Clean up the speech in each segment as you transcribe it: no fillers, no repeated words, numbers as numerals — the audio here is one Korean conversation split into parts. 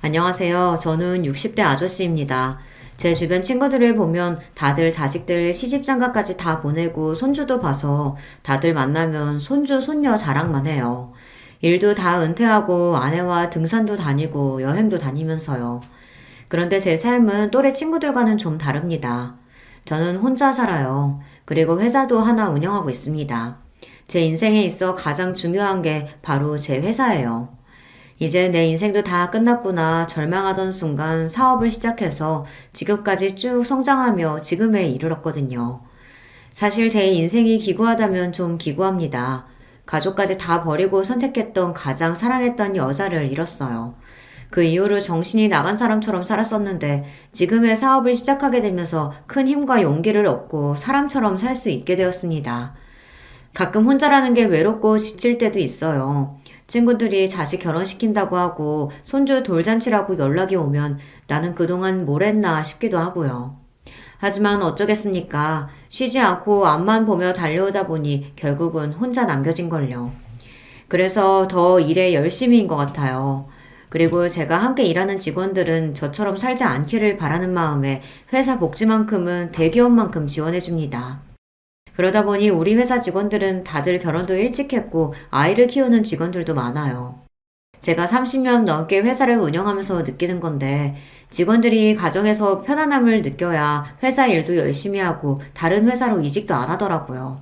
안녕하세요. 저는 60대 아저씨입니다. 제 주변 친구들을 보면 다들 자식들 시집장가까지 다 보내고 손주도 봐서 다들 만나면 손주, 손녀 자랑만 해요. 일도 다 은퇴하고 아내와 등산도 다니고 여행도 다니면서요. 그런데 제 삶은 또래 친구들과는 좀 다릅니다. 저는 혼자 살아요. 그리고 회사도 하나 운영하고 있습니다. 제 인생에 있어 가장 중요한 게 바로 제 회사예요. 이제 내 인생도 다 끝났구나 절망하던 순간 사업을 시작해서 지금까지 쭉 성장하며 지금에 이르렀거든요. 사실 제 인생이 기구하다면 좀 기구합니다. 가족까지 다 버리고 선택했던 가장 사랑했던 여자를 잃었어요. 그 이후로 정신이 나간 사람처럼 살았었는데 지금의 사업을 시작하게 되면서 큰 힘과 용기를 얻고 사람처럼 살 수 있게 되었습니다. 가끔 혼자라는 게 외롭고 지칠 때도 있어요. 친구들이 자식 결혼시킨다고 하고 손주 돌잔치라고 연락이 오면 나는 그동안 뭘 했나 싶기도 하고요. 하지만 어쩌겠습니까? 쉬지 않고 앞만 보며 달려오다 보니 결국은 혼자 남겨진걸요. 그래서 더 일에 열심히인 것 같아요. 그리고 제가 함께 일하는 직원들은 저처럼 살지 않기를 바라는 마음에 회사 복지만큼은 대기업만큼 지원해줍니다. 그러다 보니 우리 회사 직원들은 다들 결혼도 일찍 했고 아이를 키우는 직원들도 많아요. 제가 30년 넘게 회사를 운영하면서 느끼는 건데 직원들이 가정에서 편안함을 느껴야 회사 일도 열심히 하고 다른 회사로 이직도 안 하더라고요.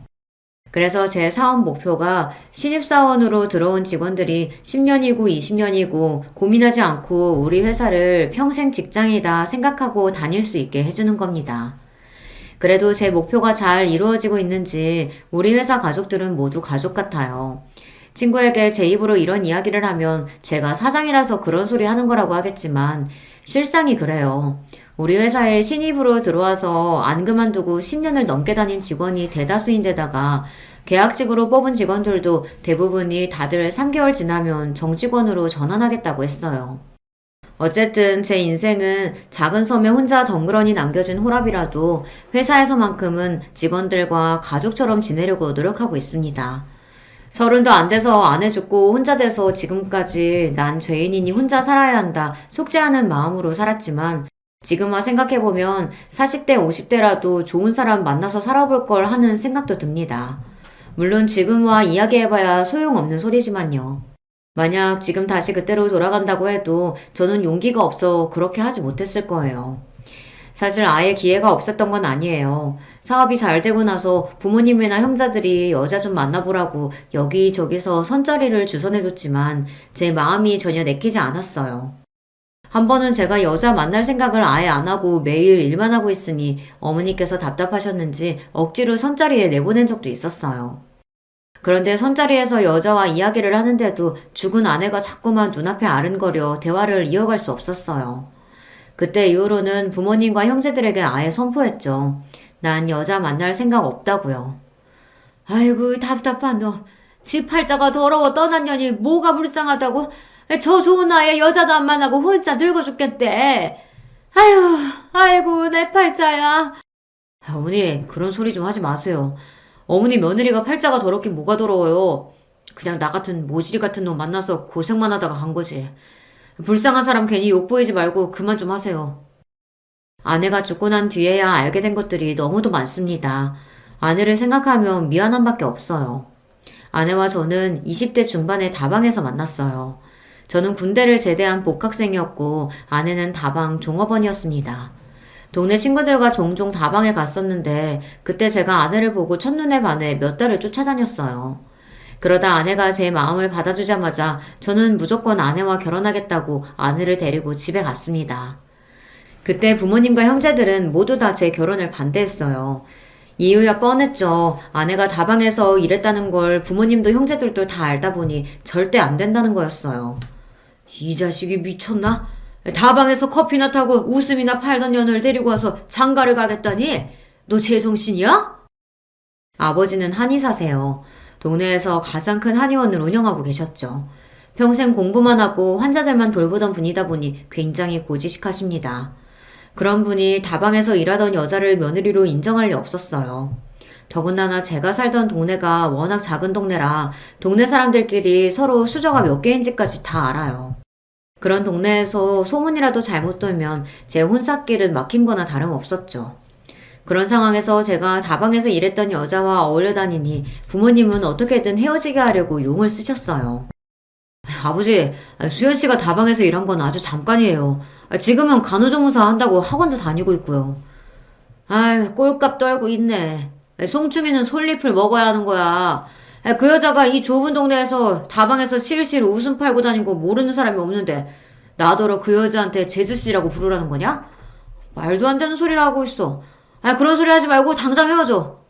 그래서 제 사업 목표가 신입사원으로 들어온 직원들이 10년이고 20년이고 고민하지 않고 우리 회사를 평생 직장이다 생각하고 다닐 수 있게 해주는 겁니다. 그래도 제 목표가 잘 이루어지고 있는지 우리 회사 가족들은 모두 가족 같아요. 친구에게 제 입으로 이런 이야기를 하면 제가 사장이라서 그런 소리 하는 거라고 하겠지만 실상이 그래요. 우리 회사에 신입으로 들어와서 안 그만두고 10년을 넘게 다닌 직원이 대다수인데다가 계약직으로 뽑은 직원들도 대부분이 다들 3개월 지나면 정직원으로 전환하겠다고 했어요. 어쨌든 제 인생은 작은 섬에 혼자 덩그러니 남겨진 호랍이라도 회사에서만큼은 직원들과 가족처럼 지내려고 노력하고 있습니다. 서른도 안 돼서 아내 죽고 혼자 돼서 지금까지 난 죄인이니 혼자 살아야 한다 속죄하는 마음으로 살았지만 지금 와 생각해보면 40대 50대라도 좋은 사람 만나서 살아볼 걸 하는 생각도 듭니다. 물론 지금 와 이야기해봐야 소용없는 소리지만요. 만약 지금 다시 그때로 돌아간다고 해도 저는 용기가 없어 그렇게 하지 못했을 거예요. 사실 아예 기회가 없었던 건 아니에요. 사업이 잘 되고 나서 부모님이나 형제들이 여자 좀 만나보라고 여기저기서 선자리를 주선해줬지만 제 마음이 전혀 내키지 않았어요. 한 번은 제가 여자 만날 생각을 아예 안 하고 매일 일만 하고 있으니 어머니께서 답답하셨는지 억지로 선자리에 내보낸 적도 있었어요. 그런데 선자리에서 여자와 이야기를 하는데도 죽은 아내가 자꾸만 눈앞에 아른거려 대화를 이어갈 수 없었어요. 그때 이후로는 부모님과 형제들에게 아예 선포했죠. 난 여자 만날 생각 없다고요. 아이고 답답한 너. 집 팔자가 더러워 떠난 년이 뭐가 불쌍하다고? 저 좋은 나이에 여자도 안 만나고 혼자 늙어 죽겠대. 아유, 아이고 내 팔자야. 어머니 그런 소리 좀 하지 마세요. 어머니 며느리가 팔자가 더럽긴 뭐가 더러워요. 그냥 나 같은 모질이 같은 놈 만나서 고생만 하다가 간 거지. 불쌍한 사람 괜히 욕보이지 말고 그만 좀 하세요. 아내가 죽고 난 뒤에야 알게 된 것들이 너무도 많습니다. 아내를 생각하면 미안함 밖에 없어요. 아내와 저는 20대 중반에 다방에서 만났어요. 저는 군대를 제대한 복학생이었고 아내는 다방 종업원이었습니다. 동네 친구들과 종종 다방에 갔었는데 그때 제가 아내를 보고 첫눈에 반해 몇 달을 쫓아다녔어요. 그러다 아내가 제 마음을 받아주자마자 저는 무조건 아내와 결혼하겠다고 아내를 데리고 집에 갔습니다. 그때 부모님과 형제들은 모두 다 제 결혼을 반대했어요. 이유야 뻔했죠. 아내가 다방에서 일했다는 걸 부모님도 형제들도 다 알다 보니 절대 안 된다는 거였어요. 이 자식이 미쳤나? 다방에서 커피나 타고 웃음이나 팔던 년을 데리고 와서 장가를 가겠다니? 너 제정신이야? 아버지는 한의사세요. 동네에서 가장 큰 한의원을 운영하고 계셨죠. 평생 공부만 하고 환자들만 돌보던 분이다 보니 굉장히 고지식하십니다. 그런 분이 다방에서 일하던 여자를 며느리로 인정할 리 없었어요. 더군다나 제가 살던 동네가 워낙 작은 동네라 동네 사람들끼리 서로 수저가 몇 개인지까지 다 알아요. 그런 동네에서 소문이라도 잘못 돌면 제 혼삿길은 막힌 거나 다름없었죠. 그런 상황에서 제가 다방에서 일했던 여자와 어울려 다니니 부모님은 어떻게든 헤어지게 하려고 용을 쓰셨어요. 아버지, 수현 씨가 다방에서 일한 건 아주 잠깐이에요. 지금은 간호조무사 한다고 학원도 다니고 있고요. 아유, 꼴값 떨고 있네. 송충이는 솔잎을 먹어야 하는 거야. 그 여자가 이 좁은 동네에서 다방에서 실실 웃음 팔고 다니고 모르는 사람이 없는데 나더러 그 여자한테 제주씨라고 부르라는 거냐? 말도 안 되는 소리를 하고 있어. 그런 소리 하지 말고 당장 헤어져.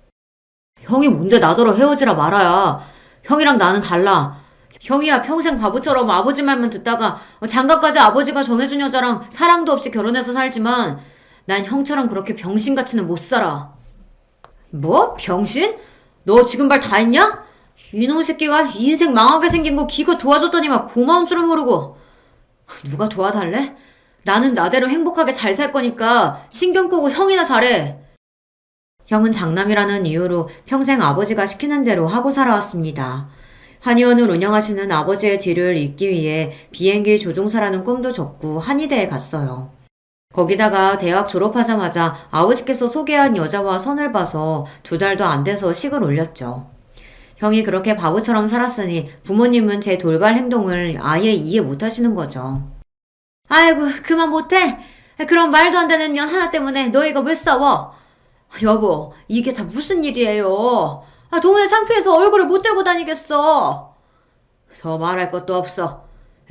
형이 뭔데 나더러 헤어지라 말아야. 형이랑 나는 달라. 형이야 평생 바보처럼 아버지 말만 듣다가 장가까지 아버지가 정해준 여자랑 사랑도 없이 결혼해서 살지만 난 형처럼 그렇게 병신같이는 못 살아. 뭐? 병신? 너 지금 말 다 했냐? 이놈의 새끼가 인생 망하게 생긴 거 기껏 도와줬더니만 고마운 줄은 모르고. 누가 도와달래? 나는 나대로 행복하게 잘 살 거니까 신경 끄고 형이나 잘해. 형은 장남이라는 이유로 평생 아버지가 시키는 대로 하고 살아왔습니다. 한의원을 운영하시는 아버지의 뒤를 잇기 위해 비행기 조종사라는 꿈도 졌고 한의대에 갔어요. 거기다가 대학 졸업하자마자 아버지께서 소개한 여자와 선을 봐서 2달도 안 돼서 식을 올렸죠. 형이 그렇게 바보처럼 살았으니 부모님은 제 돌발 행동을 아예 이해 못 하시는 거죠. 아이고, 그만 못해? 그럼 말도 안 되는 년 하나 때문에 너희가 왜 싸워? 여보, 이게 다 무슨 일이에요? 동네 창피해서 얼굴을 못 들고 다니겠어. 더 말할 것도 없어.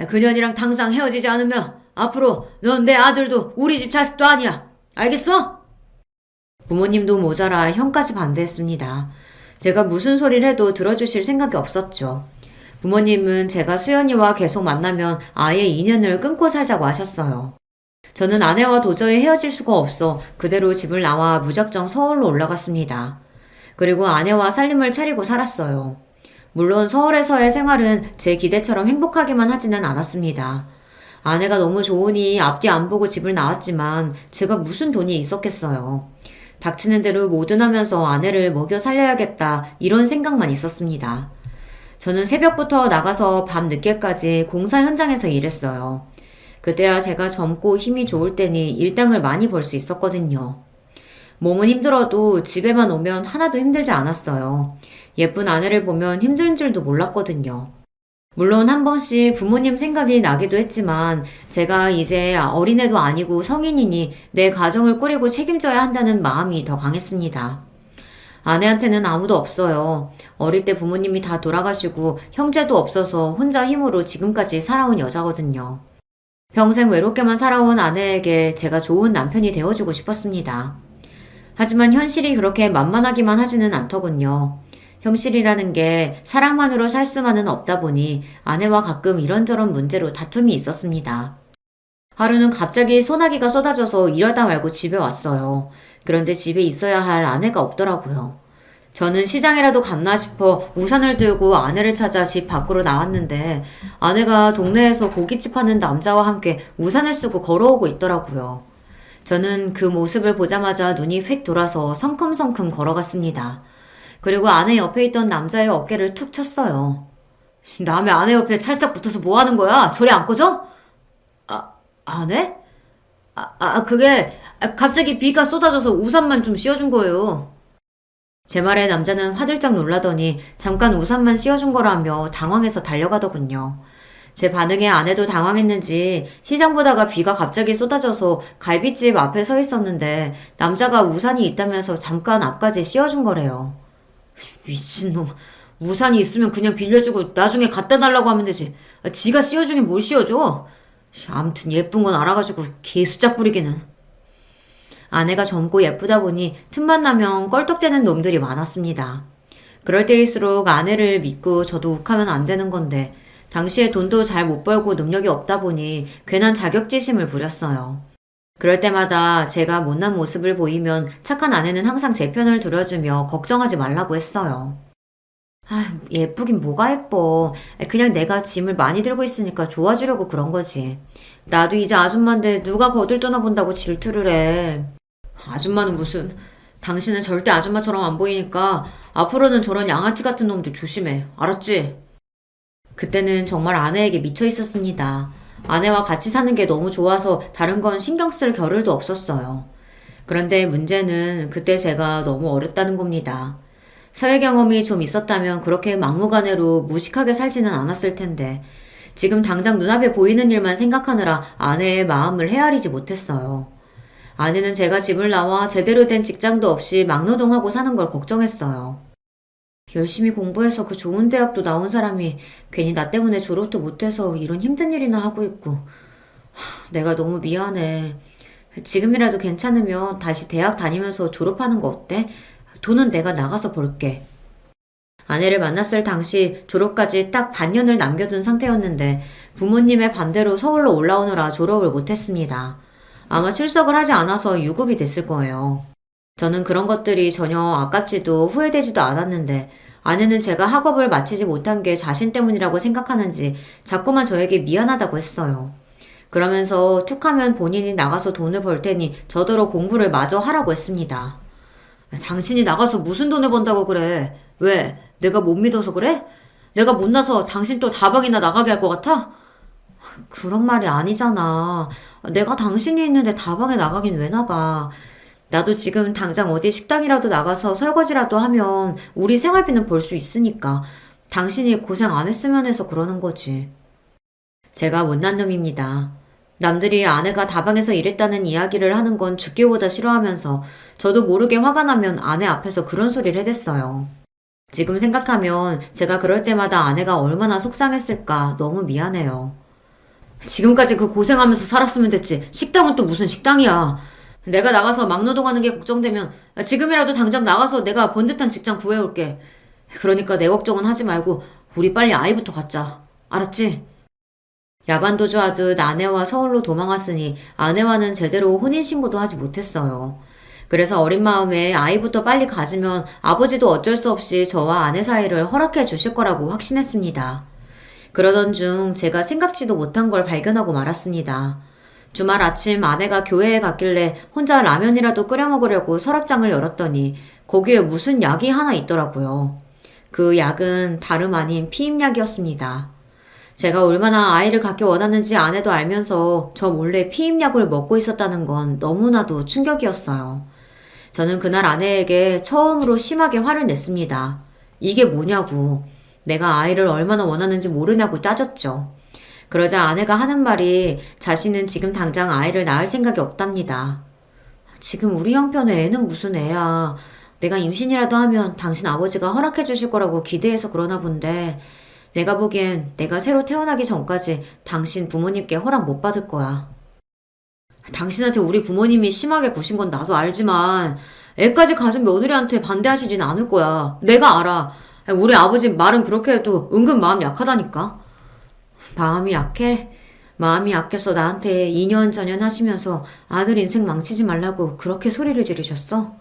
그년이랑 당장 헤어지지 않으면 앞으로 넌 내 아들도 우리 집 자식도 아니야. 알겠어? 부모님도 모자라 형까지 반대했습니다. 제가 무슨 소리를 해도 들어주실 생각이 없었죠. 부모님은 제가 수연이와 계속 만나면 아예 인연을 끊고 살자고 하셨어요. 저는 아내와 도저히 헤어질 수가 없어 그대로 집을 나와 무작정 서울로 올라갔습니다. 그리고 아내와 살림을 차리고 살았어요. 물론 서울에서의 생활은 제 기대처럼 행복하기만 하지는 않았습니다. 아내가 너무 좋으니 앞뒤 안 보고 집을 나왔지만 제가 무슨 돈이 있었겠어요. 닥치는 대로 뭐든 하면서 아내를 먹여 살려야겠다 이런 생각만 있었습니다. 저는 새벽부터 나가서 밤 늦게까지 공사 현장에서 일했어요. 그때야 제가 젊고 힘이 좋을 때니 일당을 많이 벌 수 있었거든요. 몸은 힘들어도 집에만 오면 하나도 힘들지 않았어요. 예쁜 아내를 보면 힘든 줄도 몰랐거든요. 물론 한 번씩 부모님 생각이 나기도 했지만 제가 이제 어린애도 아니고 성인이니 내 가정을 꾸리고 책임져야 한다는 마음이 더 강했습니다. 아내한테는 아무도 없어요. 어릴 때 부모님이 다 돌아가시고 형제도 없어서 혼자 힘으로 지금까지 살아온 여자거든요. 평생 외롭게만 살아온 아내에게 제가 좋은 남편이 되어주고 싶었습니다. 하지만 현실이 그렇게 만만하기만 하지는 않더군요. 현실이라는 게 사랑만으로 살 수만은 없다 보니 아내와 가끔 이런저런 문제로 다툼이 있었습니다. 하루는 갑자기 소나기가 쏟아져서 이러다 말고 집에 왔어요. 그런데 집에 있어야 할 아내가 없더라고요. 저는 시장이라도 갔나 싶어 우산을 들고 아내를 찾아 집 밖으로 나왔는데 아내가 동네에서 고깃집 하는 남자와 함께 우산을 쓰고 걸어오고 있더라고요. 저는 그 모습을 보자마자 눈이 휙 돌아서 성큼성큼 걸어갔습니다. 그리고 아내 옆에 있던 남자의 어깨를 툭 쳤어요. 남의 아내 옆에 찰싹 붙어서 뭐 하는 거야? 저리 안 꺼져? 아내? 그게 갑자기 비가 쏟아져서 우산만 좀 씌워준 거예요. 제 말에 남자는 화들짝 놀라더니 잠깐 우산만 씌워준 거라며 당황해서 달려가더군요. 제 반응에 아내도 당황했는지 시장 보다가 비가 갑자기 쏟아져서 갈비집 앞에 서 있었는데 남자가 우산이 있다면서 잠깐 앞까지 씌워준 거래요. 미친놈. 우산이 있으면 그냥 빌려주고 나중에 갖다 달라고 하면 되지. 지가 씌워주긴 뭘 씌워줘? 아무튼 예쁜 건 알아가지고 개수작 부리기는. 아내가 젊고 예쁘다 보니 틈만 나면 껄떡대는 놈들이 많았습니다. 그럴 때일수록 아내를 믿고 저도 욱하면 안 되는 건데 당시에 돈도 잘 못 벌고 능력이 없다 보니 괜한 자격지심을 부렸어요. 그럴 때마다 제가 못난 모습을 보이면 착한 아내는 항상 제 편을 들어주며 걱정하지 말라고 했어요. 예쁘긴 뭐가 예뻐. 그냥 내가 짐을 많이 들고 있으니까 좋아지려고 그런 거지. 나도 이제 아줌마인데 누가 거들떠나 본다고 질투를 해. 아줌마는 무슨. 당신은 절대 아줌마처럼 안 보이니까 앞으로는 저런 양아치 같은 놈들 조심해. 알았지? 그때는 정말 아내에게 미쳐 있었습니다. 아내와 같이 사는 게 너무 좋아서 다른 건 신경 쓸 겨를도 없었어요. 그런데 문제는 그때 제가 너무 어렸다는 겁니다. 사회 경험이 좀 있었다면 그렇게 막무가내로 무식하게 살지는 않았을 텐데 지금 당장 눈앞에 보이는 일만 생각하느라 아내의 마음을 헤아리지 못했어요. 아내는 제가 집을 나와 제대로 된 직장도 없이 막노동하고 사는 걸 걱정했어요. 열심히 공부해서 그 좋은 대학도 나온 사람이 괜히 나 때문에 졸업도 못해서 이런 힘든 일이나 하고 있고 내가 너무 미안해. 지금이라도 괜찮으면 다시 대학 다니면서 졸업하는 거 어때? 돈은 내가 나가서 벌게. 아내를 만났을 당시 졸업까지 딱 반년을 남겨둔 상태였는데 부모님의 반대로 서울로 올라오느라 졸업을 못했습니다. 아마 출석을 하지 않아서 유급이 됐을 거예요. 저는 그런 것들이 전혀 아깝지도 후회되지도 않았는데 아내는 제가 학업을 마치지 못한 게 자신 때문이라고 생각하는지 자꾸만 저에게 미안하다고 했어요. 그러면서 툭 하면 본인이 나가서 돈을 벌 테니 저더러 공부를 마저 하라고 했습니다. 당신이 나가서 무슨 돈을 번다고 그래? 왜? 내가 못 믿어서 그래? 내가 못나서 당신 또 다방이나 나가게 할 것 같아? 그런 말이 아니잖아. 내가 당신이 있는데 다방에 나가긴 왜 나가? 나도 지금 당장 어디 식당이라도 나가서 설거지라도 하면 우리 생활비는 벌 수 있으니까 당신이 고생 안 했으면 해서 그러는 거지. 제가 못난 놈입니다. 남들이 아내가 다방에서 일했다는 이야기를 하는 건 죽기보다 싫어하면서 저도 모르게 화가 나면 아내 앞에서 그런 소리를 해댔어요. 지금 생각하면 제가 그럴 때마다 아내가 얼마나 속상했을까 너무 미안해요. 지금까지 그 고생하면서 살았으면 됐지. 식당은 또 무슨 식당이야. 내가 나가서 막노동하는 게 걱정되면 지금이라도 당장 나가서 내가 번듯한 직장 구해올게. 그러니까 내 걱정은 하지 말고 우리 빨리 아이부터 갖자. 알았지? 야반도주하듯 아내와 서울로 도망왔으니 아내와는 제대로 혼인신고도 하지 못했어요. 그래서 어린 마음에 아이부터 빨리 가지면 아버지도 어쩔 수 없이 저와 아내 사이를 허락해 주실 거라고 확신했습니다. 그러던 중 제가 생각지도 못한 걸 발견하고 말았습니다. 주말 아침 아내가 교회에 갔길래 혼자 라면이라도 끓여 먹으려고 서랍장을 열었더니 거기에 무슨 약이 하나 있더라고요. 그 약은 다름 아닌 피임약이었습니다. 제가 얼마나 아이를 갖기 원하는지 아내도 알면서 저 몰래 피임약을 먹고 있었다는 건 너무나도 충격이었어요. 저는 그날 아내에게 처음으로 심하게 화를 냈습니다. 이게 뭐냐고. 내가 아이를 얼마나 원하는지 모르냐고 따졌죠. 그러자 아내가 하는 말이 자신은 지금 당장 아이를 낳을 생각이 없답니다. 지금 우리 형편에 애는 무슨 애야. 내가 임신이라도 하면 당신 아버지가 허락해 주실 거라고 기대해서 그러나 본데 내가 보기엔 내가 새로 태어나기 전까지 당신 부모님께 허락 못 받을 거야. 당신한테 우리 부모님이 심하게 구신 건 나도 알지만 애까지 가진 며느리한테 반대하시진 않을 거야. 내가 알아. 우리 아버지 말은 그렇게 해도 은근 마음 약하다니까. 마음이 약해? 마음이 약해서 나한테 2년 전년 하시면서 아들 인생 망치지 말라고 그렇게 소리를 지르셨어?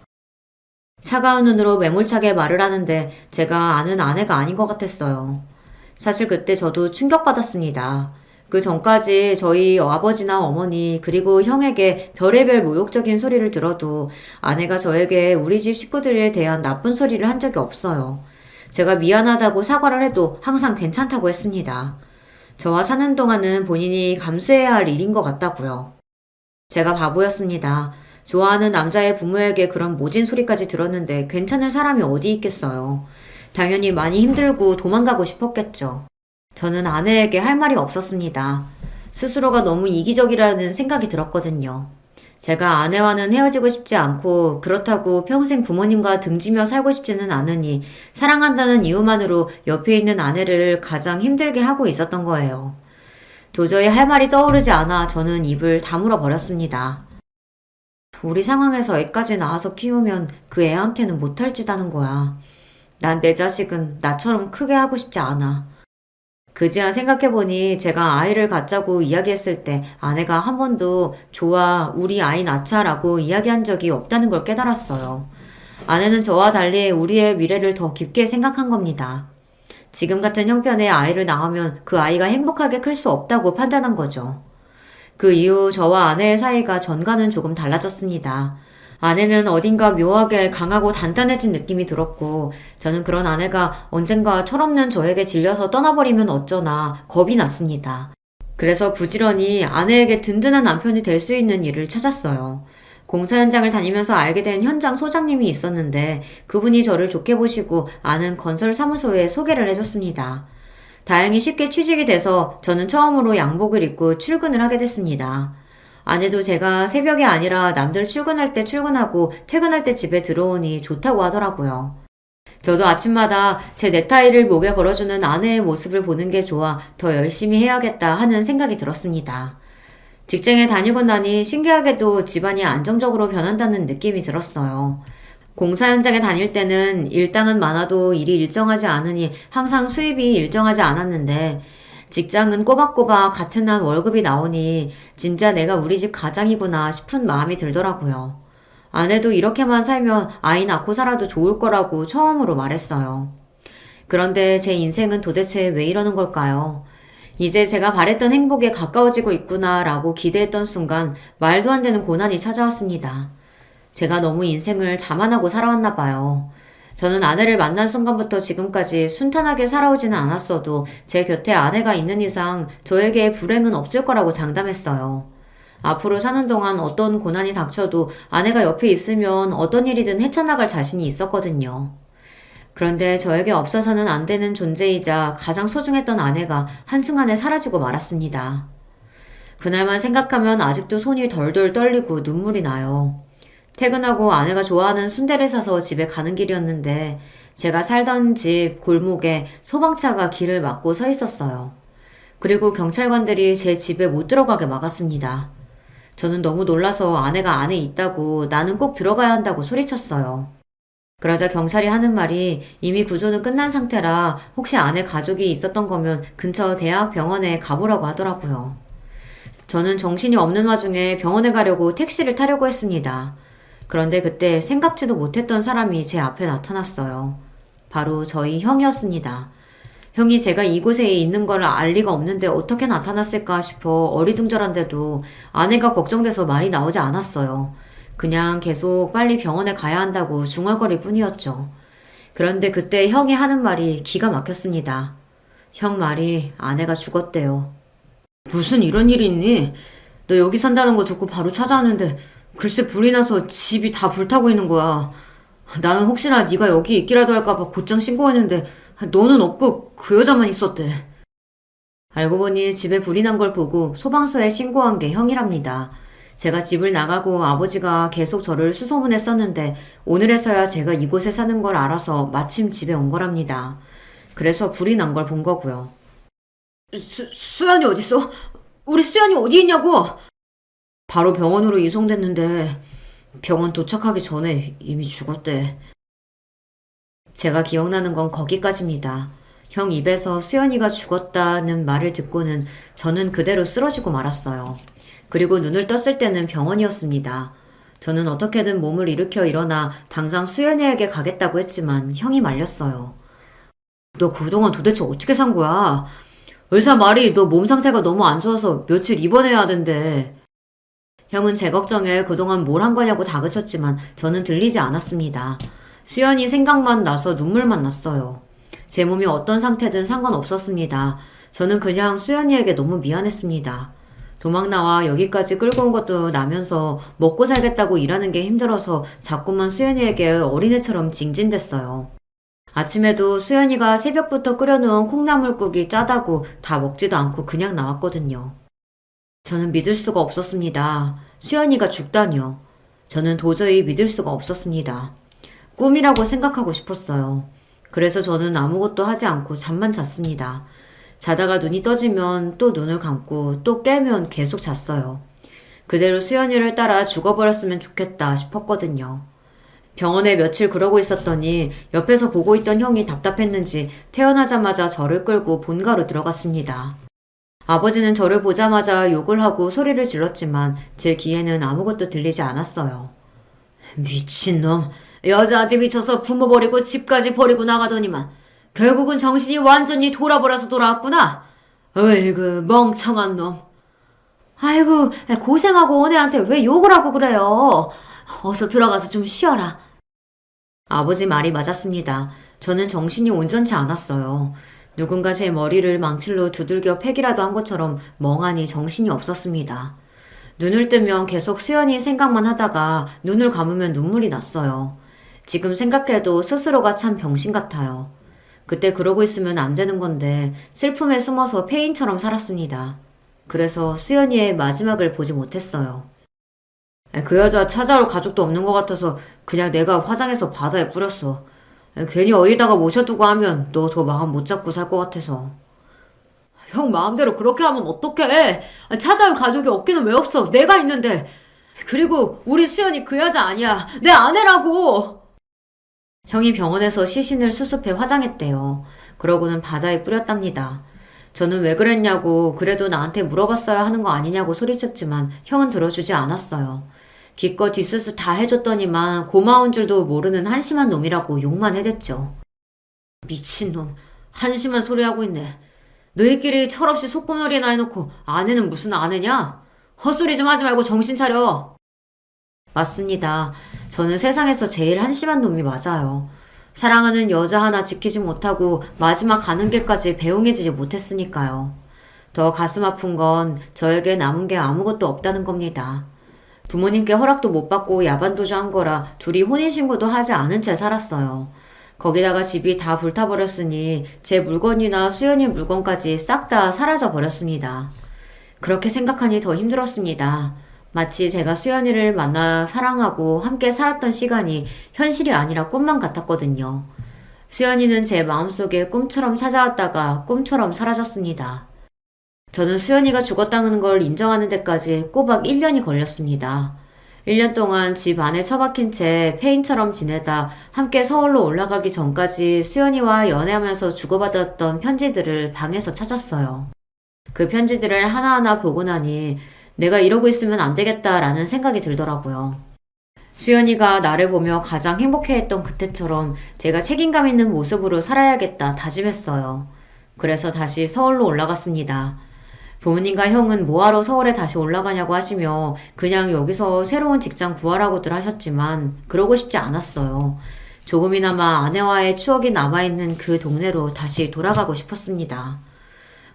차가운 눈으로 매몰차게 말을 하는데 제가 아는 아내가 아닌 것 같았어요. 사실 그때 저도 충격받았습니다. 그 전까지 저희 아버지나 어머니 그리고 형에게 별의별 모욕적인 소리를 들어도 아내가 저에게 우리 집 식구들에 대한 나쁜 소리를 한 적이 없어요. 제가 미안하다고 사과를 해도 항상 괜찮다고 했습니다. 저와 사는 동안은 본인이 감수해야 할 일인 것 같다고요. 제가 바보였습니다. 좋아하는 남자의 부모에게 그런 모진 소리까지 들었는데 괜찮을 사람이 어디 있겠어요. 당연히 많이 힘들고 도망가고 싶었겠죠. 저는 아내에게 할 말이 없었습니다. 스스로가 너무 이기적이라는 생각이 들었거든요. 제가 아내와는 헤어지고 싶지 않고 그렇다고 평생 부모님과 등지며 살고 싶지는 않으니 사랑한다는 이유만으로 옆에 있는 아내를 가장 힘들게 하고 있었던 거예요. 도저히 할 말이 떠오르지 않아 저는 입을 다물어 버렸습니다. 우리 상황에서 애까지 낳아서 키우면 그 애한테는 못할 짓 하는 거야. 난 내 자식은 나처럼 크게 하고 싶지 않아. 그제야 생각해보니 제가 아이를 갖자고 이야기했을 때 아내가 한 번도 좋아, 우리 아이 낳자라고 이야기한 적이 없다는 걸 깨달았어요. 아내는 저와 달리 우리의 미래를 더 깊게 생각한 겁니다. 지금 같은 형편의 아이를 낳으면 그 아이가 행복하게 클 수 없다고 판단한 거죠. 그 이후 저와 아내의 사이가 전과는 조금 달라졌습니다. 아내는 어딘가 묘하게 강하고 단단해진 느낌이 들었고 저는 그런 아내가 언젠가 철없는 저에게 질려서 떠나버리면 어쩌나 겁이 났습니다. 그래서 부지런히 아내에게 든든한 남편이 될 수 있는 일을 찾았어요. 공사 현장을 다니면서 알게 된 현장 소장님이 있었는데 그분이 저를 좋게 보시고 아는 건설 사무소에 소개를 해줬습니다. 다행히 쉽게 취직이 돼서 저는 처음으로 양복을 입고 출근을 하게 됐습니다. 아내도 제가 새벽이 아니라 남들 출근할 때 출근하고 퇴근할 때 집에 들어오니 좋다고 하더라고요. 저도 아침마다 제 넥타이를 목에 걸어주는 아내의 모습을 보는 게 좋아 더 열심히 해야겠다 하는 생각이 들었습니다. 직장에 다니고 나니 신기하게도 집안이 안정적으로 변한다는 느낌이 들었어요. 공사 현장에 다닐 때는 일당은 많아도 일이 일정하지 않으니 항상 수입이 일정하지 않았는데 직장은 꼬박꼬박 같은 한 월급이 나오니 진짜 내가 우리 집 가장이구나 싶은 마음이 들더라고요. 아내도 이렇게만 살면 아이 낳고 살아도 좋을 거라고 처음으로 말했어요. 그런데 제 인생은 도대체 왜 이러는 걸까요? 이제 제가 바랬던 행복에 가까워지고 있구나라고 기대했던 순간 말도 안 되는 고난이 찾아왔습니다. 제가 너무 인생을 자만하고 살아왔나 봐요. 저는 아내를 만난 순간부터 지금까지 순탄하게 살아오지는 않았어도 제 곁에 아내가 있는 이상 저에게 불행은 없을 거라고 장담했어요. 앞으로 사는 동안 어떤 고난이 닥쳐도 아내가 옆에 있으면 어떤 일이든 헤쳐나갈 자신이 있었거든요. 그런데 저에게 없어서는 안 되는 존재이자 가장 소중했던 아내가 한순간에 사라지고 말았습니다. 그날만 생각하면 아직도 손이 덜덜 떨리고 눈물이 나요. 퇴근하고 아내가 좋아하는 순대를 사서 집에 가는 길이었는데 제가 살던 집 골목에 소방차가 길을 막고 서 있었어요. 그리고 경찰관들이 제 집에 못 들어가게 막았습니다. 저는 너무 놀라서 아내가 안에 있다고 나는 꼭 들어가야 한다고 소리쳤어요. 그러자 경찰이 하는 말이 이미 구조는 끝난 상태라 혹시 아내 가족이 있었던 거면 근처 대학병원에 가보라고 하더라고요. 저는 정신이 없는 와중에 병원에 가려고 택시를 타려고 했습니다. 그런데 그때 생각지도 못했던 사람이 제 앞에 나타났어요. 바로 저희 형이었습니다. 형이 제가 이곳에 있는 걸 알 리가 없는데 어떻게 나타났을까 싶어 어리둥절한데도 아내가 걱정돼서 말이 나오지 않았어요. 그냥 계속 빨리 병원에 가야 한다고 중얼거릴 뿐이었죠. 그런데 그때 형이 하는 말이 기가 막혔습니다. 형 말이 아내가 죽었대요. 무슨 이런 일이 있니? 너 여기 산다는 거 듣고 바로 찾아왔는데 글쎄 불이 나서 집이 다 불타고 있는 거야. 나는 혹시나 네가 여기 있기라도 할까봐 곧장 신고했는데 너는 없고 그 여자만 있었대. 알고 보니 집에 불이 난 걸 보고 소방서에 신고한 게 형이랍니다. 제가 집을 나가고 아버지가 계속 저를 수소문했었는데 오늘에서야 제가 이곳에 사는 걸 알아서 마침 집에 온 거랍니다. 그래서 불이 난 걸 본 거고요. 수연이 어딨어? 우리 수연이 어디 있냐고? 바로 병원으로 이송됐는데 병원 도착하기 전에 이미 죽었대. 제가 기억나는 건 거기까지입니다. 형 입에서 수연이가 죽었다는 말을 듣고는 저는 그대로 쓰러지고 말았어요. 그리고 눈을 떴을 때는 병원이었습니다. 저는 어떻게든 몸을 일으켜 일어나 당장 수연이에게 가겠다고 했지만 형이 말렸어요. 너 그동안 도대체 어떻게 산 거야? 의사 말이 너 몸 상태가 너무 안 좋아서 며칠 입원해야 하던데. 형은 제 걱정에 그동안 뭘 한 거냐고 다그쳤지만 저는 들리지 않았습니다. 수연이 생각만 나서 눈물만 났어요. 제 몸이 어떤 상태든 상관없었습니다. 저는 그냥 수연이에게 너무 미안했습니다. 도망 나와 여기까지 끌고 온 것도 나면서 먹고 살겠다고 일하는 게 힘들어서 자꾸만 수연이에게 어린애처럼 징징댔어요. 아침에도 수연이가 새벽부터 끓여놓은 콩나물국이 짜다고 다 먹지도 않고 그냥 나왔거든요. 저는 믿을 수가 없었습니다. 수연이가 죽다니요. 저는 도저히 믿을 수가 없었습니다. 꿈이라고 생각하고 싶었어요. 그래서 저는 아무것도 하지 않고 잠만 잤습니다. 자다가 눈이 떠지면 또 눈을 감고 또 깨면 계속 잤어요. 그대로 수연이를 따라 죽어버렸으면 좋겠다 싶었거든요. 병원에 며칠 그러고 있었더니 옆에서 보고 있던 형이 답답했는지 태어나자마자 저를 끌고 본가로 들어갔습니다. 아버지는 저를 보자마자 욕을 하고 소리를 질렀지만 제 귀에는 아무것도 들리지 않았어요. 미친놈. 여자한테 미쳐서 부모 버리고 집까지 버리고 나가더니만 결국은 정신이 완전히 돌아버려서 돌아왔구나. 어이구 멍청한 놈. 아이고 고생하고 온 애한테 왜 욕을 하고 그래요. 어서 들어가서 좀 쉬어라. 아버지 말이 맞았습니다. 저는 정신이 온전치 않았어요. 누군가 제 머리를 망칠로 두들겨 패기라도 한 것처럼 멍하니 정신이 없었습니다. 눈을 뜨면 계속 수연이 생각만 하다가 눈을 감으면 눈물이 났어요. 지금 생각해도 스스로가 참 병신 같아요. 그때 그러고 있으면 안 되는 건데 슬픔에 숨어서 폐인처럼 살았습니다. 그래서 수연이의 마지막을 보지 못했어요. 그 여자 찾아올 가족도 없는 것 같아서 그냥 내가 화장해서 바다에 뿌렸어. 괜히 어디다가 모셔두고 하면 너 더 마음 못 잡고 살 것 같아서. 형 마음대로 그렇게 하면 어떡해. 찾아올 가족이 없기는 왜 없어. 내가 있는데. 그리고 우리 수연이 그 여자 아니야. 내 아내라고. 형이 병원에서 시신을 수습해 화장했대요. 그러고는 바다에 뿌렸답니다. 저는 왜 그랬냐고 그래도 나한테 물어봤어야 하는 거 아니냐고 소리쳤지만 형은 들어주지 않았어요. 기껏 뒷수습 다 해줬더니만 고마운 줄도 모르는 한심한 놈이라고 욕만 해댔죠. 미친놈. 한심한 소리 하고 있네. 너희끼리 철없이 소꿉놀이나 해놓고 아내는 무슨 아내냐? 헛소리 좀 하지 말고 정신 차려. 맞습니다. 저는 세상에서 제일 한심한 놈이 맞아요. 사랑하는 여자 하나 지키지 못하고 마지막 가는 길까지 배웅해주지 못했으니까요. 더 가슴 아픈 건 저에게 남은 게 아무것도 없다는 겁니다. 부모님께 허락도 못 받고 야반도주한 거라 둘이 혼인신고도 하지 않은 채 살았어요. 거기다가 집이 다 불타버렸으니 제 물건이나 수연이 물건까지 싹 다 사라져 버렸습니다. 그렇게 생각하니 더 힘들었습니다. 마치 제가 수연이를 만나 사랑하고 함께 살았던 시간이 현실이 아니라 꿈만 같았거든요. 수연이는 제 마음속에 꿈처럼 찾아왔다가 꿈처럼 사라졌습니다. 저는 수연이가 죽었다는 걸 인정하는 데까지 꼬박 1년이 걸렸습니다. 1년 동안 집 안에 처박힌 채 폐인처럼 지내다 함께 서울로 올라가기 전까지 수연이와 연애하면서 주고받았던 편지들을 방에서 찾았어요. 그 편지들을 하나하나 보고 나니 내가 이러고 있으면 안 되겠다라는 생각이 들더라고요. 수연이가 나를 보며 가장 행복해했던 그때처럼 제가 책임감 있는 모습으로 살아야겠다 다짐했어요. 그래서 다시 서울로 올라갔습니다. 부모님과 형은 뭐하러 서울에 다시 올라가냐고 하시며 그냥 여기서 새로운 직장 구하라고들 하셨지만 그러고 싶지 않았어요. 조금이나마 아내와의 추억이 남아있는 그 동네로 다시 돌아가고 싶었습니다.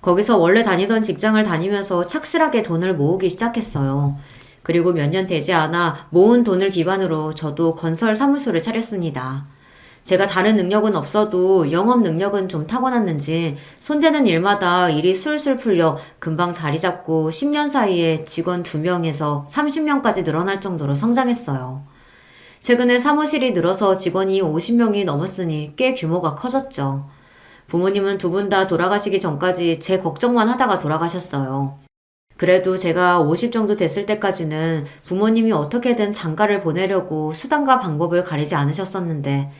거기서 원래 다니던 직장을 다니면서 착실하게 돈을 모으기 시작했어요. 그리고 몇 년 되지 않아 모은 돈을 기반으로 저도 건설 사무소를 차렸습니다. 제가 다른 능력은 없어도 영업 능력은 좀 타고났는지 손대는 일마다 일이 술술 풀려 금방 자리 잡고 10년 사이에 직원 2명에서 30명까지 늘어날 정도로 성장했어요. 최근에 사무실이 늘어서 직원이 50명이 넘었으니 꽤 규모가 커졌죠. 부모님은 두 분 다 돌아가시기 전까지 제 걱정만 하다가 돌아가셨어요. 그래도 제가 50 정도 됐을 때까지는 부모님이 어떻게든 장가를 보내려고 수단과 방법을 가리지 않으셨었는데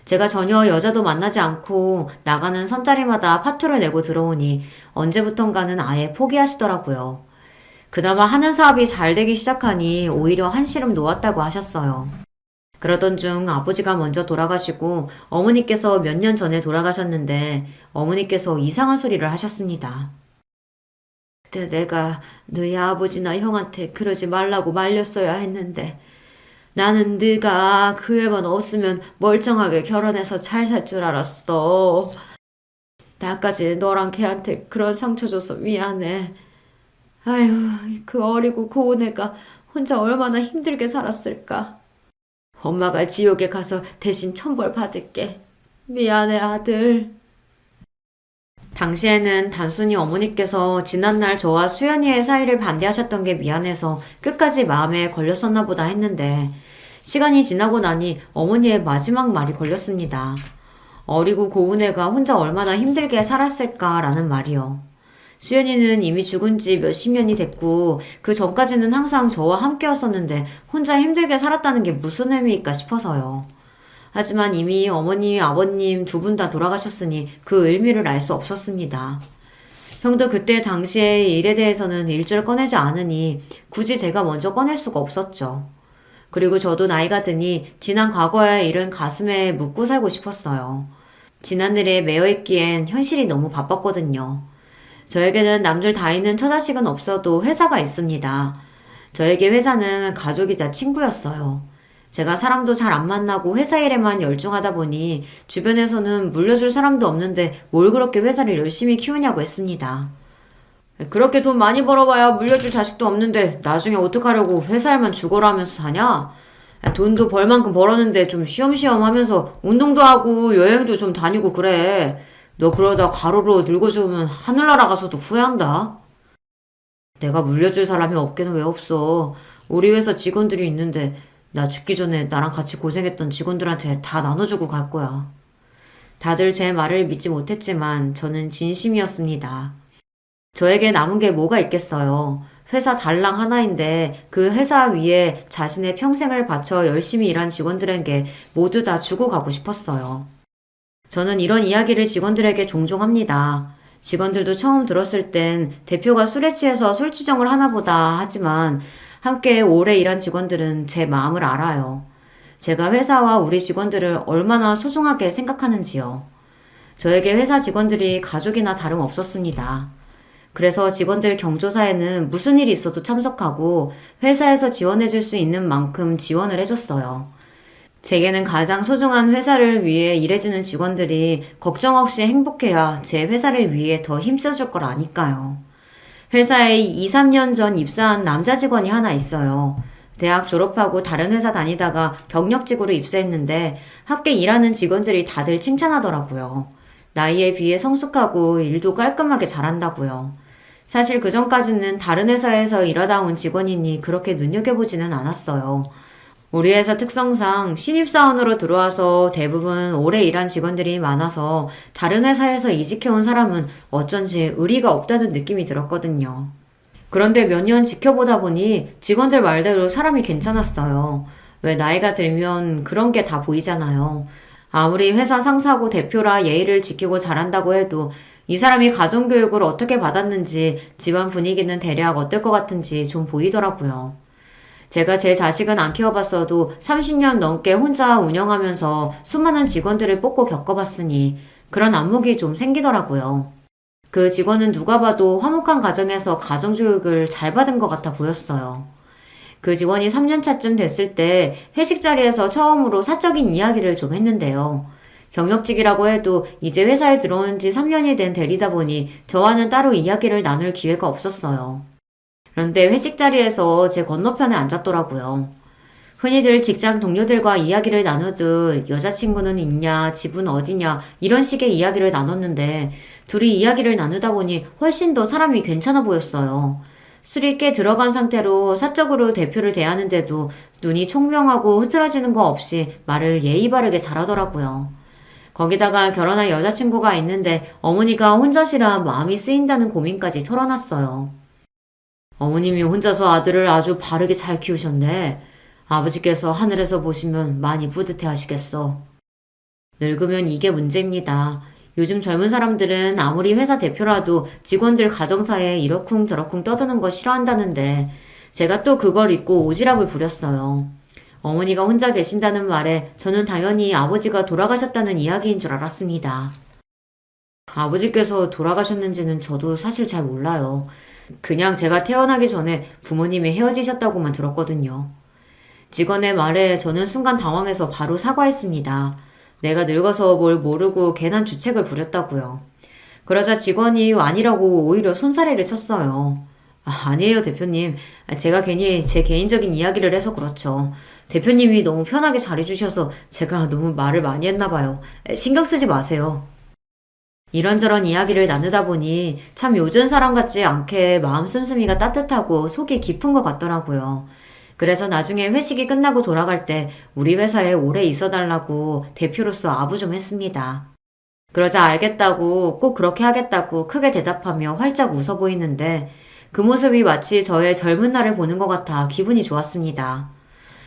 제가 전혀 여자도 만나지 않고 나가는 선자리마다 파토를 내고 들어오니 언제부턴가는 아예 포기하시더라고요. 그나마 하는 사업이 잘 되기 시작하니 오히려 한시름 놓았다고 하셨어요. 그러던 중 아버지가 먼저 돌아가시고 어머니께서 몇 년 전에 돌아가셨는데 어머니께서 이상한 소리를 하셨습니다. 그때 내가 너희 아버지나 형한테 그러지 말라고 말렸어야 했는데 나는 네가 그 애만 없으면 멀쩡하게 결혼해서 잘 살 줄 알았어. 나까지 너랑 걔한테 그런 상처 줘서 미안해. 아휴, 그 어리고 고운 애가 혼자 얼마나 힘들게 살았을까. 엄마가 지옥에 가서 대신 천벌 받을게. 미안해, 아들. 당시에는 단순히 어머니께서 지난날 저와 수연이의 사이를 반대하셨던 게 미안해서 끝까지 마음에 걸렸었나 보다 했는데 시간이 지나고 나니 어머니의 마지막 말이 걸렸습니다. 어리고 고운 애가 혼자 얼마나 힘들게 살았을까라는 말이요. 수연이는 이미 죽은 지 몇십 년이 됐고 그 전까지는 항상 저와 함께였었는데 혼자 힘들게 살았다는 게 무슨 의미일까 싶어서요. 하지만 이미 어머님, 아버님 두 분 다 돌아가셨으니 그 의미를 알 수 없었습니다. 형도 그때 당시의 일에 대해서는 일절 꺼내지 않으니 굳이 제가 먼저 꺼낼 수가 없었죠. 그리고 저도 나이가 드니 지난 과거의 일은 가슴에 묻고 살고 싶었어요. 지난 일에 매여있기엔 현실이 너무 바빴거든요. 저에게는 남들 다 있는 처자식은 없어도 회사가 있습니다. 저에게 회사는 가족이자 친구였어요. 제가 사람도 잘 안 만나고 회사 일에만 열중하다 보니 주변에서는 물려줄 사람도 없는데 뭘 그렇게 회사를 열심히 키우냐고 했습니다. 그렇게 돈 많이 벌어봐야 물려줄 자식도 없는데 나중에 어떡하려고 회사 일만 죽어라 하면서 사냐? 돈도 벌 만큼 벌었는데 좀 쉬엄쉬엄 하면서 운동도 하고 여행도 좀 다니고 그래. 너 그러다 과로로 늙어 죽으면 하늘나라 가서도 후회한다. 내가 물려줄 사람이 없게는 왜 없어. 우리 회사 직원들이 있는데 나 죽기 전에 나랑 같이 고생했던 직원들한테 다 나눠주고 갈 거야. 다들 제 말을 믿지 못했지만 저는 진심이었습니다. 저에게 남은 게 뭐가 있겠어요. 회사 달랑 하나인데 그 회사 위에 자신의 평생을 바쳐 열심히 일한 직원들에게 모두 다 주고 가고 싶었어요. 저는 이런 이야기를 직원들에게 종종 합니다. 직원들도 처음 들었을 땐 대표가 술에 취해서 술주정을 하나 보다 하지만 함께 오래 일한 직원들은 제 마음을 알아요. 제가 회사와 우리 직원들을 얼마나 소중하게 생각하는지요. 저에게 회사 직원들이 가족이나 다름없었습니다. 그래서 직원들 경조사에는 무슨 일이 있어도 참석하고 회사에서 지원해줄 수 있는 만큼 지원을 해줬어요. 제게는 가장 소중한 회사를 위해 일해주는 직원들이 걱정 없이 행복해야 제 회사를 위해 더 힘써줄 걸 아니까요. 회사에 2, 3년 전 입사한 남자 직원이 하나 있어요. 대학 졸업하고 다른 회사 다니다가 경력직으로 입사했는데 함께 일하는 직원들이 다들 칭찬하더라고요. 나이에 비해 성숙하고 일도 깔끔하게 잘한다고요. 사실 그 전까지는 다른 회사에서 일하다 온 직원이니 그렇게 눈여겨보지는 않았어요. 우리 회사 특성상 신입사원으로 들어와서 대부분 오래 일한 직원들이 많아서 다른 회사에서 이직해온 사람은 어쩐지 의리가 없다는 느낌이 들었거든요. 그런데 몇 년 지켜보다 보니 직원들 말대로 사람이 괜찮았어요. 왜 나이가 들면 그런 게 다 보이잖아요. 아무리 회사 상사고 대표라 예의를 지키고 잘한다고 해도 이 사람이 가정교육을 어떻게 받았는지 집안 분위기는 대략 어떨 것 같은지 좀 보이더라고요. 제가 제 자식은 안 키워봤어도 30년 넘게 혼자 운영하면서 수많은 직원들을 뽑고 겪어봤으니 그런 안목이 좀 생기더라고요. 그 직원은 누가 봐도 화목한 가정에서 가정교육을 잘 받은 것 같아 보였어요. 그 직원이 3년차쯤 됐을 때 회식 자리에서 처음으로 사적인 이야기를 좀 했는데요. 경력직이라고 해도 이제 회사에 들어온 지 3년이 된 대리다 보니 저와는 따로 이야기를 나눌 기회가 없었어요. 그런데 회식 자리에서 제 건너편에 앉았더라고요. 흔히들 직장 동료들과 이야기를 나누듯 여자친구는 있냐, 집은 어디냐 이런 식의 이야기를 나눴는데 둘이 이야기를 나누다 보니 훨씬 더 사람이 괜찮아 보였어요. 술이 꽤 들어간 상태로 사적으로 대표를 대하는데도 눈이 총명하고 흐트러지는 거 없이 말을 예의 바르게 잘하더라고요. 거기다가 결혼할 여자친구가 있는데 어머니가 혼자시라 마음이 쓰인다는 고민까지 털어놨어요. 어머님이 혼자서 아들을 아주 바르게 잘 키우셨네. 아버지께서 하늘에서 보시면 많이 뿌듯해 하시겠어. 늙으면 이게 문제입니다. 요즘 젊은 사람들은 아무리 회사 대표라도 직원들 가정사에 이러쿵저러쿵 떠드는 거 싫어한다는데 제가 또 그걸 잊고 오지랖을 부렸어요. 어머니가 혼자 계신다는 말에 저는 당연히 아버지가 돌아가셨다는 이야기인 줄 알았습니다. 아버지께서 돌아가셨는지는 저도 사실 잘 몰라요. 그냥 제가 태어나기 전에 부모님이 헤어지셨다고만 들었거든요. 직원의 말에 저는 순간 당황해서 바로 사과했습니다. 내가 늙어서 뭘 모르고 괜한 주책을 부렸다고요. 그러자 직원이 아니라고 오히려 손사래를 쳤어요. 아니에요, 대표님. 제가 괜히 제 개인적인 이야기를 해서 그렇죠. 대표님이 너무 편하게 잘해주셔서 제가 너무 말을 많이 했나 봐요. 신경 쓰지 마세요. 이런저런 이야기를 나누다 보니 참 요즘 사람 같지 않게 마음 씀씀이가 따뜻하고 속이 깊은 것 같더라고요. 그래서 나중에 회식이 끝나고 돌아갈 때 우리 회사에 오래 있어달라고 대표로서 아부 좀 했습니다. 그러자 알겠다고 꼭 그렇게 하겠다고 크게 대답하며 활짝 웃어 보이는데 그 모습이 마치 저의 젊은 날을 보는 것 같아 기분이 좋았습니다.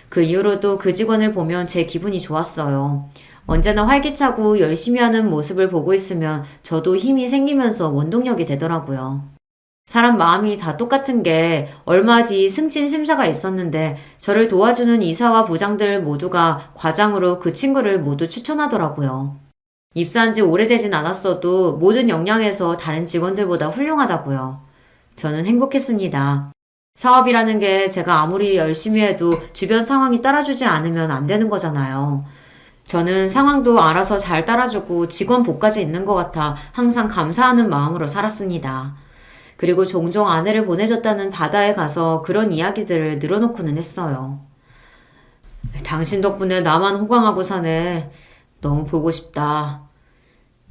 그 이후로도 그 직원을 보면 제 기분이 좋았어요. 언제나 활기차고 열심히 하는 모습을 보고 있으면 저도 힘이 생기면서 원동력이 되더라고요. 사람 마음이 다 똑같은 게 얼마 뒤 승진 심사가 있었는데 저를 도와주는 이사와 부장들 모두가 과장으로 그 친구를 모두 추천하더라고요. 입사한 지 오래되진 않았어도 모든 역량에서 다른 직원들보다 훌륭하다고요. 저는 행복했습니다. 사업이라는 게 제가 아무리 열심히 해도 주변 상황이 따라주지 않으면 안 되는 거잖아요. 저는 상황도 알아서 잘 따라주고 직원 복까지 있는 것 같아 항상 감사하는 마음으로 살았습니다. 그리고 종종 아내를 보내줬다는 바다에 가서 그런 이야기들을 늘어놓고는 했어요. 당신 덕분에 나만 호강하고 사네. 너무 보고 싶다.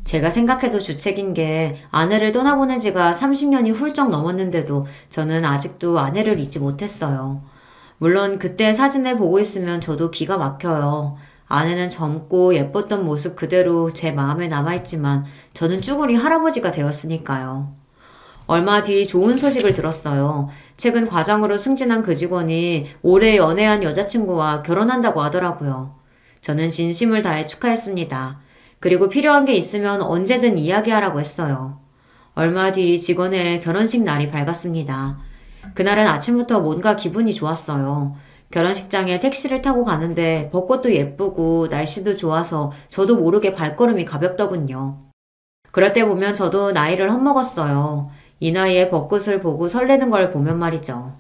제가 생각해도 주책인 게 아내를 떠나보낸 지가 30년이 훌쩍 넘었는데도 저는 아직도 아내를 잊지 못했어요. 물론 그때 사진을 보고 있으면 저도 기가 막혀요. 아내는 젊고 예뻤던 모습 그대로 제 마음에 남아있지만 저는 쭈구리 할아버지가 되었으니까요. 얼마 뒤 좋은 소식을 들었어요. 최근 과장으로 승진한 그 직원이 올해 연애한 여자친구와 결혼한다고 하더라고요. 저는 진심을 다해 축하했습니다. 그리고 필요한 게 있으면 언제든 이야기하라고 했어요. 얼마 뒤 직원의 결혼식 날이 밝았습니다. 그날은 아침부터 뭔가 기분이 좋았어요. 결혼식장에 택시를 타고 가는데 벚꽃도 예쁘고 날씨도 좋아서 저도 모르게 발걸음이 가볍더군요. 그럴 때 보면 저도 나이를 헛먹었어요. 이 나이에 벚꽃을 보고 설레는 걸 보면 말이죠.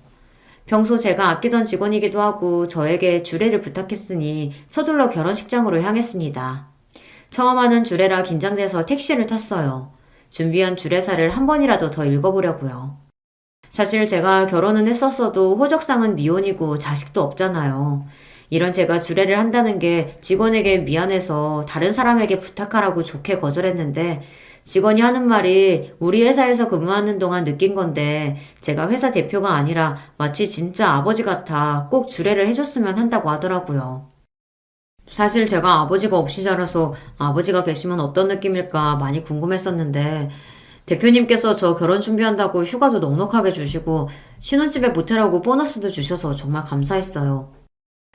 평소 제가 아끼던 직원이기도 하고 저에게 주례를 부탁했으니 서둘러 결혼식장으로 향했습니다. 처음 하는 주례라 긴장돼서 택시를 탔어요. 준비한 주례사를 한 번이라도 더 읽어보려고요. 사실 제가 결혼은 했었어도 호적상은 미혼이고 자식도 없잖아요. 이런 제가 주례를 한다는 게 직원에게 미안해서 다른 사람에게 부탁하라고 좋게 거절했는데 직원이 하는 말이 우리 회사에서 근무하는 동안 느낀 건데 제가 회사 대표가 아니라 마치 진짜 아버지 같아 꼭 주례를 해줬으면 한다고 하더라고요. 사실 제가 아버지가 없이 자라서 아버지가 계시면 어떤 느낌일까 많이 궁금했었는데 대표님께서 저 결혼 준비한다고 휴가도 넉넉하게 주시고 신혼집에 모텔하고 보너스도 주셔서 정말 감사했어요.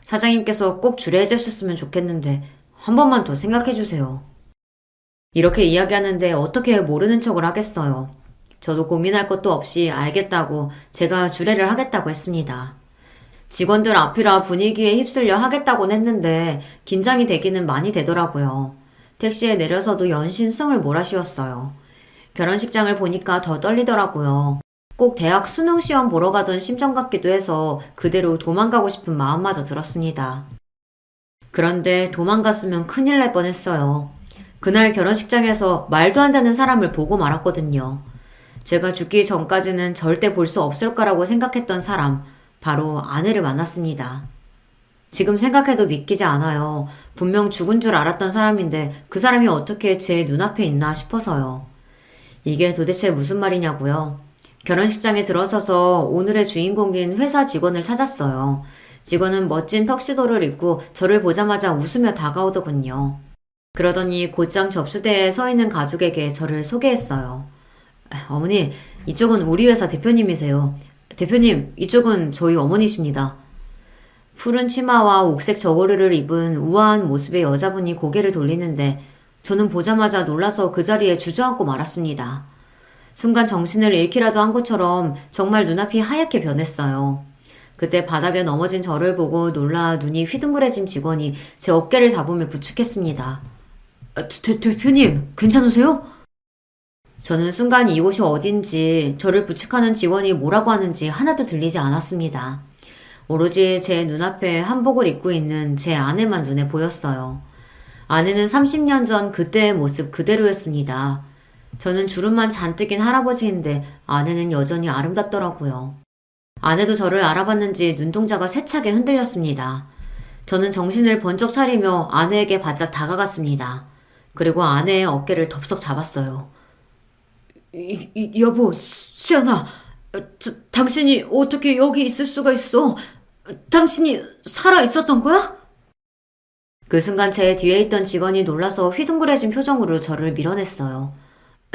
사장님께서 꼭 주례해 주셨으면 좋겠는데 한 번만 더 생각해 주세요. 이렇게 이야기하는데 어떻게 모르는 척을 하겠어요. 저도 고민할 것도 없이 알겠다고 제가 주례를 하겠다고 했습니다. 직원들 앞이라 분위기에 휩쓸려 하겠다곤 했는데 긴장이 되기는 많이 되더라고요. 택시에 내려서도 연신 숨을 몰아쉬었어요. 결혼식장을 보니까 더 떨리더라고요. 꼭 대학 수능 시험 보러 가던 심정 같기도 해서 그대로 도망가고 싶은 마음마저 들었습니다. 그런데 도망갔으면 큰일 날 뻔했어요. 그날 결혼식장에서 말도 안 되는 사람을 보고 말았거든요. 제가 죽기 전까지는 절대 볼 수 없을 거라고 생각했던 사람, 바로 아내를 만났습니다. 지금 생각해도 믿기지 않아요. 분명 죽은 줄 알았던 사람인데 그 사람이 어떻게 제 눈앞에 있나 싶어서요. 이게 도대체 무슨 말이냐고요. 결혼식장에 들어서서 오늘의 주인공인 회사 직원을 찾았어요. 직원은 멋진 턱시도를 입고 저를 보자마자 웃으며 다가오더군요. 그러더니 곧장 접수대에 서 있는 가족에게 저를 소개했어요. 어머니, 이쪽은 우리 회사 대표님이세요. 대표님, 이쪽은 저희 어머니십니다. 푸른 치마와 옥색 저고리를 입은 우아한 모습의 여자분이 고개를 돌리는데 저는 보자마자 놀라서 그 자리에 주저앉고 말았습니다. 순간 정신을 잃기라도 한 것처럼 정말 눈앞이 하얗게 변했어요. 그때 바닥에 넘어진 저를 보고 놀라 눈이 휘둥그레진 직원이 제 어깨를 잡으며 부축했습니다. 대표님, 괜찮으세요? 저는 순간 이곳이 어딘지 저를 부축하는 직원이 뭐라고 하는지 하나도 들리지 않았습니다. 오로지 제 눈앞에 한복을 입고 있는 제 아내만 눈에 보였어요. 아내는 30년 전 그때의 모습 그대로였습니다. 저는 주름만 잔뜩인 할아버지인데 아내는 여전히 아름답더라고요. 아내도 저를 알아봤는지 눈동자가 세차게 흔들렸습니다. 저는 정신을 번쩍 차리며 아내에게 바짝 다가갔습니다. 그리고 아내의 어깨를 덥석 잡았어요. 여보, 수연아, 당신이 어떻게 여기 있을 수가 있어? 당신이 살아 있었던 거야? 그 순간 제 뒤에 있던 직원이 놀라서 휘둥그레진 표정으로 저를 밀어냈어요.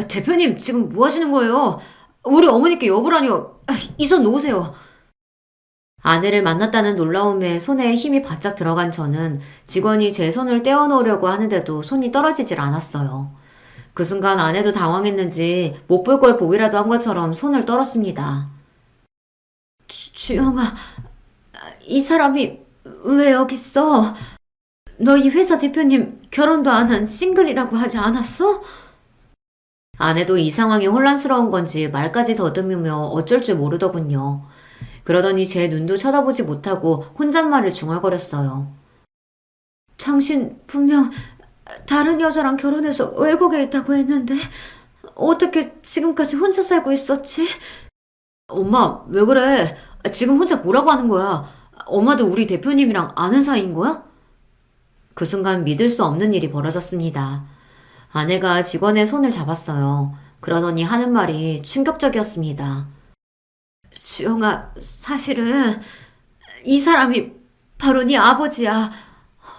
대표님, 지금 뭐 하시는 거예요? 우리 어머니께 여보라뇨. 이 손 놓으세요. 아내를 만났다는 놀라움에 손에 힘이 바짝 들어간 저는 직원이 제 손을 떼어놓으려고 하는데도 손이 떨어지질 않았어요. 그 순간 아내도 당황했는지 못 볼 걸 보기라도 한 것처럼 손을 떨었습니다. 주영아, 이 사람이 왜 여기 있어? 너희 회사 대표님 결혼도 안 한 싱글이라고 하지 않았어? 아내도 이 상황이 혼란스러운 건지 말까지 더듬으며 어쩔 줄 모르더군요. 그러더니 제 눈도 쳐다보지 못하고 혼잣말을 중얼거렸어요. 당신 분명 다른 여자랑 결혼해서 외국에 있다고 했는데 어떻게 지금까지 혼자 살고 있었지? 엄마, 왜 그래? 지금 혼자 뭐라고 하는 거야? 엄마도 우리 대표님이랑 아는 사이인 거야? 그 순간 믿을 수 없는 일이 벌어졌습니다. 아내가 직원의 손을 잡았어요. 그러더니 하는 말이 충격적이었습니다. 주영아, 사실은 이 사람이 바로 네 아버지야.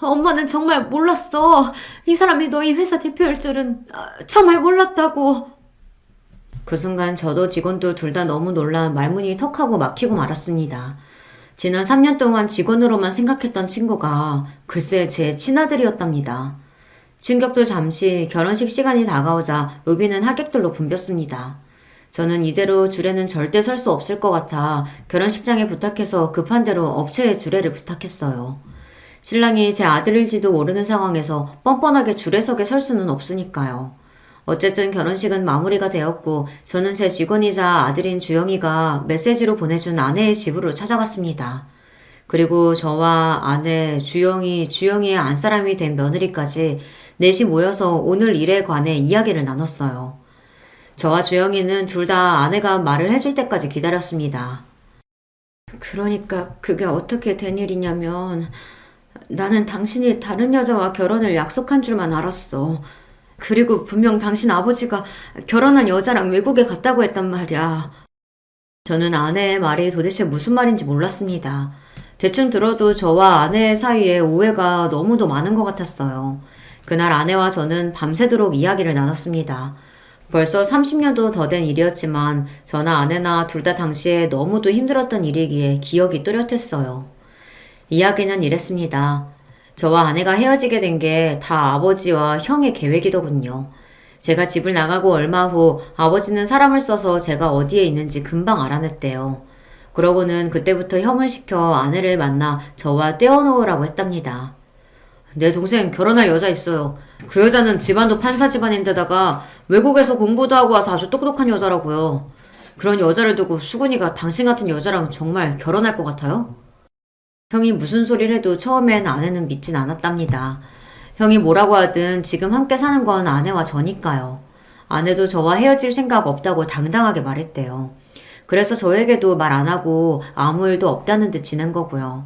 엄마는 정말 몰랐어. 이 사람이 너희 회사 대표일 줄은 정말 몰랐다고. 그 순간 저도 직원도 둘 다 너무 놀라 말문이 턱하고 막히고 말았습니다. 지난 3년 동안 직원으로만 생각했던 친구가 글쎄 제 친아들이었답니다. 충격도 잠시 결혼식 시간이 다가오자 로비는 하객들로 붐볐습니다. 저는 이대로 주례는 절대 설 수 없을 것 같아 결혼식장에 부탁해서 급한 대로 업체에 주례를 부탁했어요. 신랑이 제 아들일지도 모르는 상황에서 뻔뻔하게 주례석에 설 수는 없으니까요. 어쨌든 결혼식은 마무리가 되었고 저는 제 직원이자 아들인 주영이가 메시지로 보내준 아내의 집으로 찾아갔습니다. 그리고 저와 아내, 주영이의 안사람이 된 며느리까지 넷이 모여서 오늘 일에 관해 이야기를 나눴어요. 저와 주영이는 둘 다 아내가 말을 해줄 때까지 기다렸습니다. 그러니까 그게 어떻게 된 일이냐면 나는 당신이 다른 여자와 결혼을 약속한 줄만 알았어. 그리고 분명 당신 아버지가 결혼한 여자랑 외국에 갔다고 했단 말이야. 저는 아내의 말이 도대체 무슨 말인지 몰랐습니다. 대충 들어도 저와 아내의 사이에 오해가 너무도 많은 것 같았어요. 그날 아내와 저는 밤새도록 이야기를 나눴습니다. 벌써 30년도 더 된 일이었지만 저나 아내나 둘 다 당시에 너무도 힘들었던 일이기에 기억이 또렷했어요. 이야기는 이랬습니다. 저와 아내가 헤어지게 된 게 다 아버지와 형의 계획이더군요. 제가 집을 나가고 얼마 후 아버지는 사람을 써서 제가 어디에 있는지 금방 알아냈대요. 그러고는 그때부터 형을 시켜 아내를 만나 저와 떼어놓으라고 했답니다. 내 동생 결혼할 여자 있어요. 그 여자는 집안도 판사 집안인데다가 외국에서 공부도 하고 와서 아주 똑똑한 여자라고요. 그런 여자를 두고 수근이가 당신 같은 여자랑 정말 결혼할 것 같아요? 형이 무슨 소리를 해도 처음엔 아내는 믿진 않았답니다. 형이 뭐라고 하든 지금 함께 사는 건 아내와 저니까요. 아내도 저와 헤어질 생각 없다고 당당하게 말했대요. 그래서 저에게도 말 안 하고 아무 일도 없다는 듯 지낸 거고요.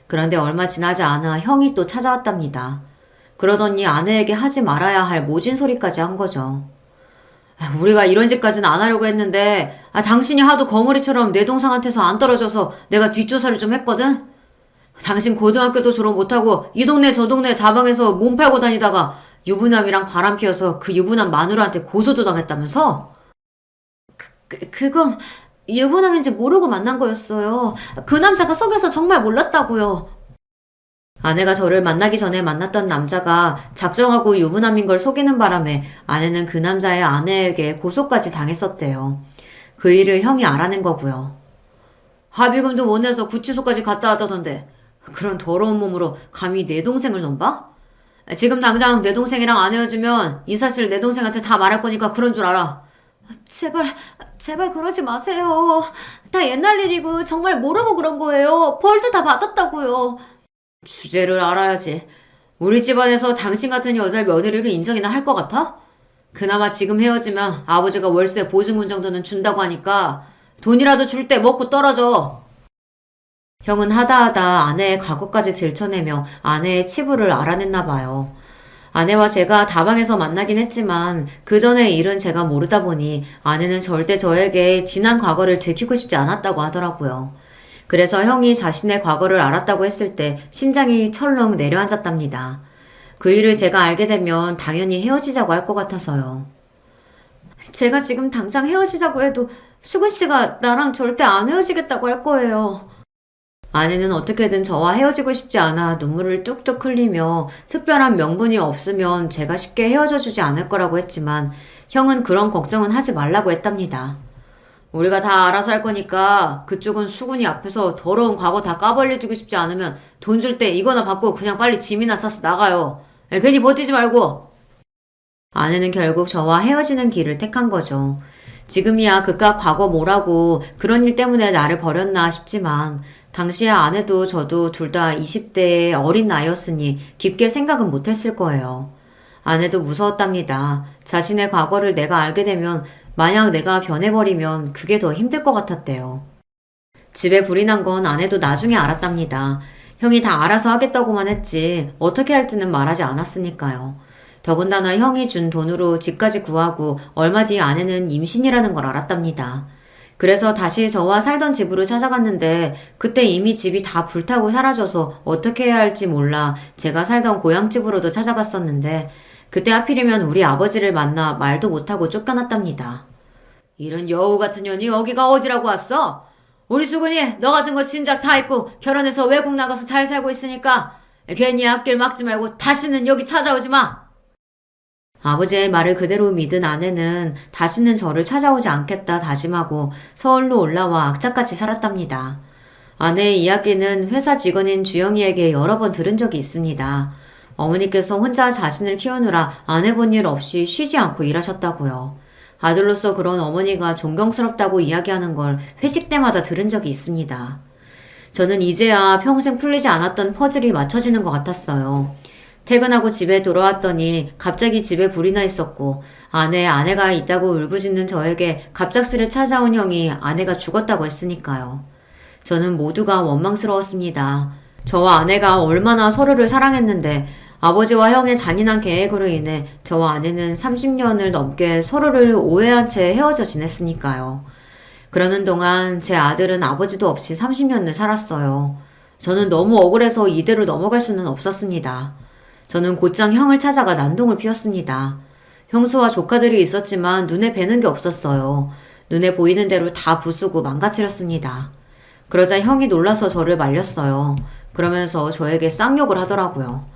그런데 얼마 지나지 않아 형이 또 찾아왔답니다. 그러더니 아내에게 하지 말아야 할 모진 소리까지 한 거죠. 우리가 이런 짓까지는 안 하려고 했는데 당신이 하도 거머리처럼 내 동생한테서 안 떨어져서 내가 뒷조사를 좀 했거든? 당신 고등학교도 졸업 못하고 이 동네 저 동네 다방에서 몸 팔고 다니다가 유부남이랑 바람 피워서 그 유부남 마누라한테 고소도 당했다면서? 그건 유부남인지 모르고 만난 거였어요. 그 남자가 속여서 정말 몰랐다고요. 아내가 저를 만나기 전에 만났던 남자가 작정하고 유부남인 걸 속이는 바람에 아내는 그 남자의 아내에게 고소까지 당했었대요. 그 일을 형이 알아낸 거고요. 합의금도 못 내서 구치소까지 갔다 왔다던데 그런 더러운 몸으로 감히 내 동생을 넘봐? 지금 당장 내 동생이랑 안 헤어지면 이 사실 내 동생한테 다 말할 거니까 그런 줄 알아. 제발 그러지 마세요. 다 옛날 일이고 정말 모르고 그런 거예요. 벌써 다 받았다고요. 주제를 알아야지. 우리 집안에서 당신 같은 여자를 며느리로 인정이나 할 것 같아? 그나마 지금 헤어지면 아버지가 월세 보증금 정도는 준다고 하니까 돈이라도 줄 때 먹고 떨어져. 형은 하다하다 아내의 과거까지 들춰내며 아내의 치부를 알아냈나 봐요. 아내와 제가 다방에서 만나긴 했지만 그 전의 일은 제가 모르다 보니 아내는 절대 저에게 지난 과거를 들키고 싶지 않았다고 하더라고요. 그래서 형이 자신의 과거를 알았다고 했을 때 심장이 철렁 내려앉았답니다. 그 일을 제가 알게 되면 당연히 헤어지자고 할 것 같아서요. 제가 지금 당장 헤어지자고 해도 수근 씨가 나랑 절대 안 헤어지겠다고 할 거예요. 아내는 어떻게든 저와 헤어지고 싶지 않아 눈물을 뚝뚝 흘리며 특별한 명분이 없으면 제가 쉽게 헤어져 주지 않을 거라고 했지만 형은 그런 걱정은 하지 말라고 했답니다. 우리가 다 알아서 할 거니까 그쪽은 수근이 앞에서 더러운 과거 다 까발려주고 싶지 않으면 돈 줄 때 이거나 받고 그냥 빨리 짐이나 싸서 나가요. 괜히 버티지 말고. 아내는 결국 저와 헤어지는 길을 택한 거죠. 지금이야 그깟 과거 뭐라고 그런 일 때문에 나를 버렸나 싶지만 당시에 아내도 저도 둘 다 20대의 어린 나이였으니 깊게 생각은 못했을 거예요. 아내도 무서웠답니다. 자신의 과거를 내가 알게 되면 만약 내가 변해버리면 그게 더 힘들 것 같았대요. 집에 불이 난 건 아내도 나중에 알았답니다. 형이 다 알아서 하겠다고만 했지 어떻게 할지는 말하지 않았으니까요. 더군다나 형이 준 돈으로 집까지 구하고 얼마 뒤 아내는 임신이라는 걸 알았답니다. 그래서 다시 저와 살던 집으로 찾아갔는데 그때 이미 집이 다 불타고 사라져서 어떻게 해야 할지 몰라 제가 살던 고향집으로도 찾아갔었는데 그때 하필이면 우리 아버지를 만나 말도 못하고 쫓겨났답니다. 이런 여우 같은 년이 여기가 어디라고 왔어? 우리 수근이 너 같은 거 진작 다 있고 결혼해서 외국 나가서 잘 살고 있으니까 괜히 앞길 막지 말고 다시는 여기 찾아오지 마. 아버지의 말을 그대로 믿은 아내는 다시는 저를 찾아오지 않겠다 다짐하고 서울로 올라와 악착같이 살았답니다. 아내의 이야기는 회사 직원인 주영이에게 여러 번 들은 적이 있습니다. 어머니께서 혼자 자신을 키우느라 안 해본 일 없이 쉬지 않고 일하셨다고요. 아들로서 그런 어머니가 존경스럽다고 이야기하는 걸 회식 때마다 들은 적이 있습니다. 저는 이제야 평생 풀리지 않았던 퍼즐이 맞춰지는 것 같았어요. 퇴근하고 집에 돌아왔더니 갑자기 집에 불이 나 있었고 아내가 있다고 울부짖는 저에게 갑작스레 찾아온 형이 아내가 죽었다고 했으니까요. 저는 모두가 원망스러웠습니다. 저와 아내가 얼마나 서로를 사랑했는데 아버지와 형의 잔인한 계획으로 인해 저와 아내는 30년을 넘게 서로를 오해한 채 헤어져 지냈으니까요. 그러는 동안 제 아들은 아버지도 없이 30년을 살았어요. 저는 너무 억울해서 이대로 넘어갈 수는 없었습니다. 저는 곧장 형을 찾아가 난동을 피웠습니다. 형수와 조카들이 있었지만 눈에 뵈는 게 없었어요. 눈에 보이는 대로 다 부수고 망가뜨렸습니다. 그러자 형이 놀라서 저를 말렸어요. 그러면서 저에게 쌍욕을 하더라고요.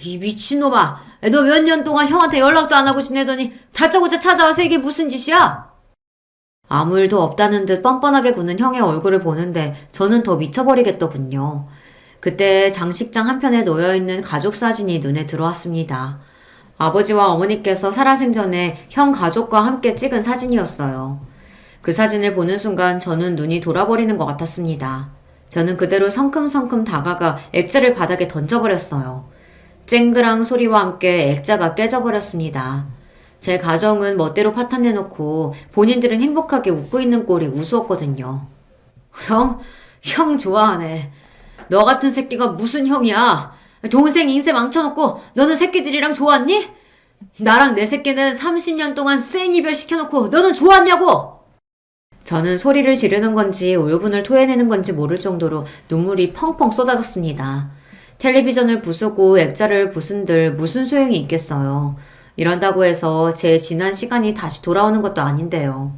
이 미친놈아! 너 몇 년 동안 형한테 연락도 안 하고 지내더니 다짜고짜 찾아와서 이게 무슨 짓이야? 아무 일도 없다는 듯 뻔뻔하게 구는 형의 얼굴을 보는데 저는 더 미쳐버리겠더군요. 그때 장식장 한편에 놓여있는 가족 사진이 눈에 들어왔습니다. 아버지와 어머니께서 살아생전에 형 가족과 함께 찍은 사진이었어요. 그 사진을 보는 순간 저는 눈이 돌아버리는 것 같았습니다. 저는 그대로 성큼성큼 다가가 액자를 바닥에 던져버렸어요. 쨍그랑 소리와 함께 액자가 깨져버렸습니다. 제 가정은 멋대로 파탄내놓고 본인들은 행복하게 웃고 있는 꼴이 우스웠거든요. 형 좋아하네. 너 같은 새끼가 무슨 형이야? 동생 인생 망쳐놓고 너는 새끼들이랑 좋았니? 나랑 내 새끼는 30년 동안 생이별 시켜놓고 너는 좋았냐고! 저는 소리를 지르는 건지 울분을 토해내는 건지 모를 정도로 눈물이 펑펑 쏟아졌습니다. 텔레비전을 부수고 액자를 부순들 무슨 소용이 있겠어요. 이런다고 해서 제 지난 시간이 다시 돌아오는 것도 아닌데요.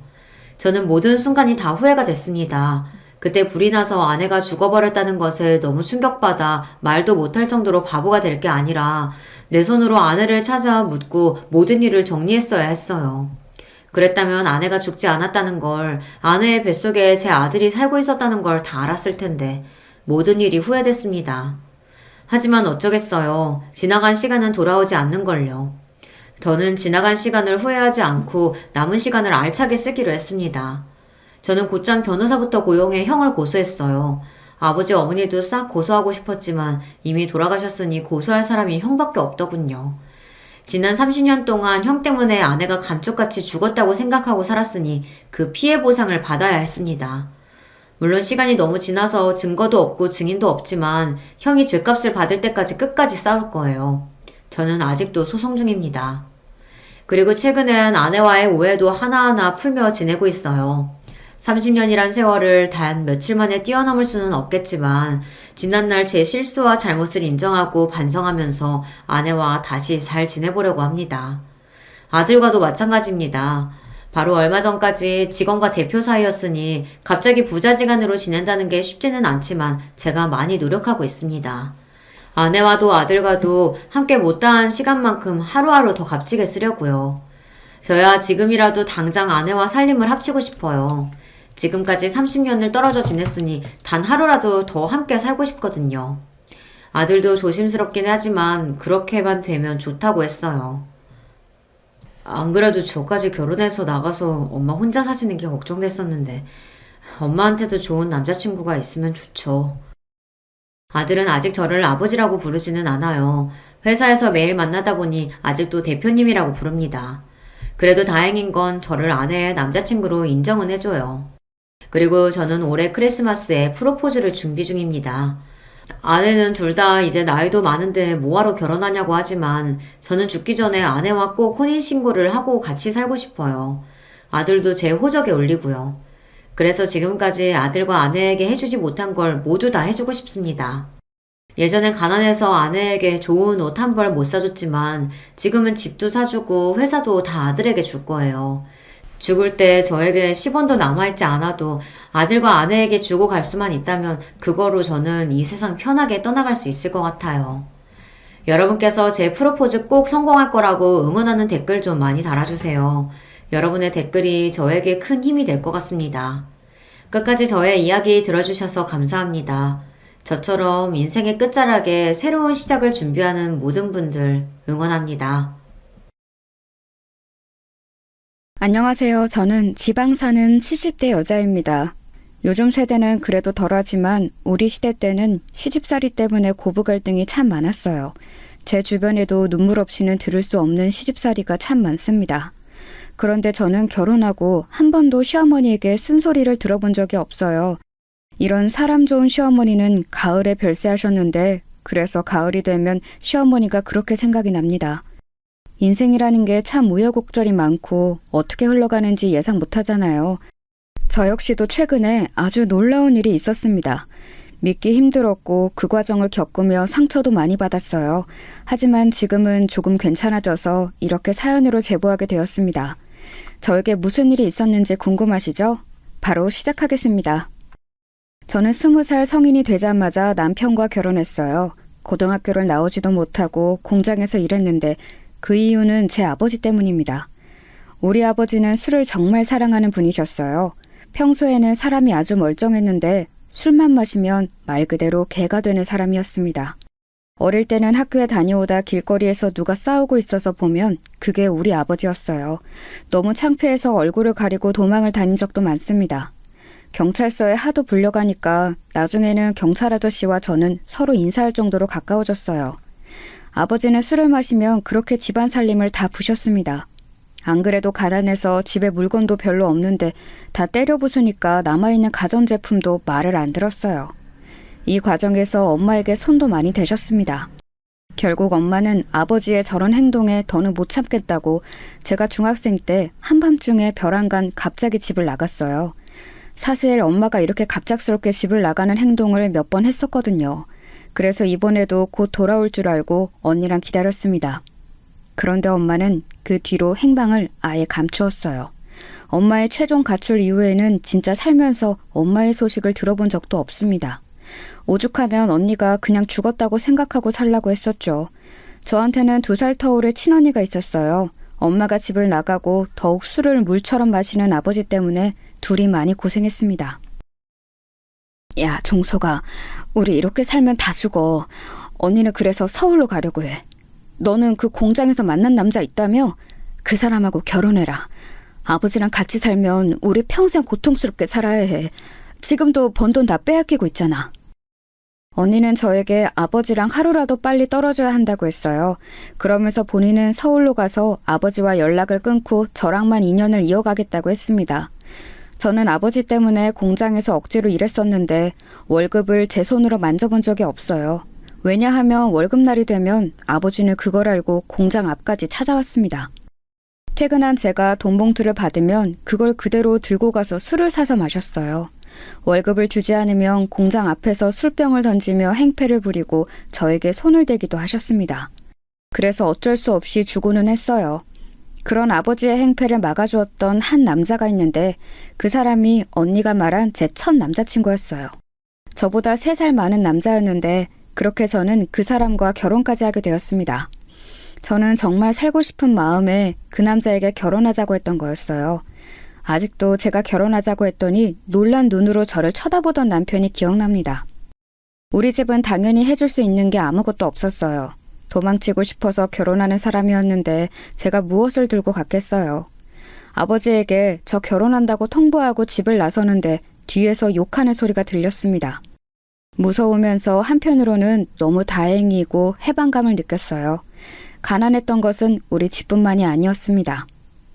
저는 모든 순간이 다 후회가 됐습니다. 그때 불이 나서 아내가 죽어버렸다는 것에 너무 충격받아 말도 못할 정도로 바보가 될 게 아니라 내 손으로 아내를 찾아 묻고 모든 일을 정리했어야 했어요. 그랬다면 아내가 죽지 않았다는 걸, 아내의 뱃속에 제 아들이 살고 있었다는 걸 다 알았을 텐데 모든 일이 후회됐습니다. 하지만 어쩌겠어요. 지나간 시간은 돌아오지 않는걸요. 저는 지나간 시간을 후회하지 않고 남은 시간을 알차게 쓰기로 했습니다. 저는 곧장 변호사부터 고용해 형을 고소했어요. 아버지 어머니도 싹 고소하고 싶었지만 이미 돌아가셨으니 고소할 사람이 형밖에 없더군요. 지난 30년 동안 형 때문에 아내가 감쪽같이 죽었다고 생각하고 살았으니 그 피해 보상을 받아야 했습니다. 물론 시간이 너무 지나서 증거도 없고 증인도 없지만 형이 죗값을 받을 때까지 끝까지 싸울 거예요. 저는 아직도 소송 중입니다. 그리고 최근엔 아내와의 오해도 하나하나 풀며 지내고 있어요. 30년이란 세월을 단 며칠 만에 뛰어넘을 수는 없겠지만 지난날 제 실수와 잘못을 인정하고 반성하면서 아내와 다시 잘 지내보려고 합니다. 아들과도 마찬가지입니다. 바로 얼마 전까지 직원과 대표 사이였으니 갑자기 부자지간으로 지낸다는 게 쉽지는 않지만 제가 많이 노력하고 있습니다. 아내와도 아들과도 함께 못다한 시간만큼 하루하루 더 값지게 쓰려고요. 저야 지금이라도 당장 아내와 살림을 합치고 싶어요. 지금까지 30년을 떨어져 지냈으니 단 하루라도 더 함께 살고 싶거든요. 아들도 조심스럽긴 하지만 그렇게만 되면 좋다고 했어요. 안 그래도 저까지 결혼해서 나가서 엄마 혼자 사시는 게 걱정됐었는데 엄마한테도 좋은 남자친구가 있으면 좋죠. 아들은 아직 저를 아버지라고 부르지는 않아요. 회사에서 매일 만나다 보니 아직도 대표님이라고 부릅니다. 그래도 다행인 건 저를 아내의 남자친구로 인정은 해줘요. 그리고 저는 올해 크리스마스에 프로포즈를 준비 중입니다. 아내는 둘 다 이제 나이도 많은데 뭐하러 결혼하냐고 하지만 저는 죽기 전에 아내와 꼭 혼인신고를 하고 같이 살고 싶어요. 아들도 제 호적에 올리고요. 그래서 지금까지 아들과 아내에게 해주지 못한 걸 모두 다 해주고 싶습니다. 예전엔 가난해서 아내에게 좋은 옷 한 벌 못 사줬지만 지금은 집도 사주고 회사도 다 아들에게 줄 거예요. 죽을 때 저에게 10원도 남아있지 않아도 아들과 아내에게 주고 갈 수만 있다면 그거로 저는 이 세상 편하게 떠나갈 수 있을 것 같아요. 여러분께서 제 프로포즈 꼭 성공할 거라고 응원하는 댓글 좀 많이 달아주세요. 여러분의 댓글이 저에게 큰 힘이 될 것 같습니다. 끝까지 저의 이야기 들어주셔서 감사합니다. 저처럼 인생의 끝자락에 새로운 시작을 준비하는 모든 분들 응원합니다. 안녕하세요. 저는 지방 사는 70대 여자입니다. 요즘 세대는 그래도 덜하지만 우리 시대 때는 시집살이 때문에 고부 갈등이 참 많았어요. 제 주변에도 눈물 없이는 들을 수 없는 시집살이가 참 많습니다. 그런데 저는 결혼하고 한 번도 시어머니에게 쓴소리를 들어본 적이 없어요. 이런 사람 좋은 시어머니는 가을에 별세하셨는데 그래서 가을이 되면 시어머니가 그렇게 생각이 납니다. 인생이라는 게 참 우여곡절이 많고 어떻게 흘러가는지 예상 못하잖아요. 저 역시도 최근에 아주 놀라운 일이 있었습니다. 믿기 힘들었고 그 과정을 겪으며 상처도 많이 받았어요. 하지만 지금은 조금 괜찮아져서 이렇게 사연으로 제보하게 되었습니다. 저에게 무슨 일이 있었는지 궁금하시죠? 바로 시작하겠습니다. 저는 20살 성인이 되자마자 남편과 결혼했어요. 고등학교를 나오지도 못하고 공장에서 일했는데 그 이유는 제 아버지 때문입니다. 우리 아버지는 술을 정말 사랑하는 분이셨어요. 평소에는 사람이 아주 멀쩡했는데 술만 마시면 말 그대로 개가 되는 사람이었습니다. 어릴 때는 학교에 다녀오다 길거리에서 누가 싸우고 있어서 보면 그게 우리 아버지였어요. 너무 창피해서 얼굴을 가리고 도망을 다닌 적도 많습니다. 경찰서에 하도 불려가니까 나중에는 경찰 아저씨와 저는 서로 인사할 정도로 가까워졌어요. 아버지는 술을 마시면 그렇게 집안 살림을 다 부셨습니다. 안 그래도 가난해서 집에 물건도 별로 없는데 다 때려 부수니까 남아있는 가전제품도 말을 안 들었어요. 이 과정에서 엄마에게 손도 많이 대셨습니다. 결국 엄마는 아버지의 저런 행동에 더는 못 참겠다고 제가 중학생 때 한밤중에 벼랑간 갑자기 집을 나갔어요. 사실 엄마가 이렇게 갑작스럽게 집을 나가는 행동을 몇 번 했었거든요. 그래서 이번에도 곧 돌아올 줄 알고 언니랑 기다렸습니다. 그런데 엄마는 그 뒤로 행방을 아예 감추었어요. 엄마의 최종 가출 이후에는 진짜 살면서 엄마의 소식을 들어본 적도 없습니다. 오죽하면 언니가 그냥 죽었다고 생각하고 살라고 했었죠. 저한테는 2살 터울의 친언니가 있었어요. 엄마가 집을 나가고 더욱 술을 물처럼 마시는 아버지 때문에 둘이 많이 고생했습니다. 야, 종소가, 우리 이렇게 살면 다 죽어. 언니는 그래서 서울로 가려고 해. 너는 그 공장에서 만난 남자 있다며? 그 사람하고 결혼해라. 아버지랑 같이 살면 우리 평생 고통스럽게 살아야 해. 지금도 번 돈 다 빼앗기고 있잖아. 언니는 저에게 아버지랑 하루라도 빨리 떨어져야 한다고 했어요. 그러면서 본인은 서울로 가서 아버지와 연락을 끊고 저랑만 인연을 이어가겠다고 했습니다. 저는 아버지 때문에 공장에서 억지로 일했었는데 월급을 제 손으로 만져본 적이 없어요. 왜냐하면 월급날이 되면 아버지는 그걸 알고 공장 앞까지 찾아왔습니다. 퇴근한 제가 돈 봉투를 받으면 그걸 그대로 들고 가서 술을 사서 마셨어요. 월급을 주지 않으면 공장 앞에서 술병을 던지며 행패를 부리고 저에게 손을 대기도 하셨습니다. 그래서 어쩔 수 없이 주고는 했어요. 그런 아버지의 행패를 막아주었던 한 남자가 있는데 그 사람이 언니가 말한 제 첫 남자친구였어요. 저보다 3살 많은 남자였는데 그렇게 저는 그 사람과 결혼까지 하게 되었습니다. 저는 정말 살고 싶은 마음에 그 남자에게 결혼하자고 했던 거였어요. 아직도 제가 결혼하자고 했더니 놀란 눈으로 저를 쳐다보던 남편이 기억납니다. 우리 집은 당연히 해줄 수 있는 게 아무것도 없었어요. 도망치고 싶어서 결혼하는 사람이었는데 제가 무엇을 들고 갔겠어요. 아버지에게 저 결혼한다고 통보하고 집을 나서는데 뒤에서 욕하는 소리가 들렸습니다. 무서우면서 한편으로는 너무 다행이고 해방감을 느꼈어요. 가난했던 것은 우리 집뿐만이 아니었습니다.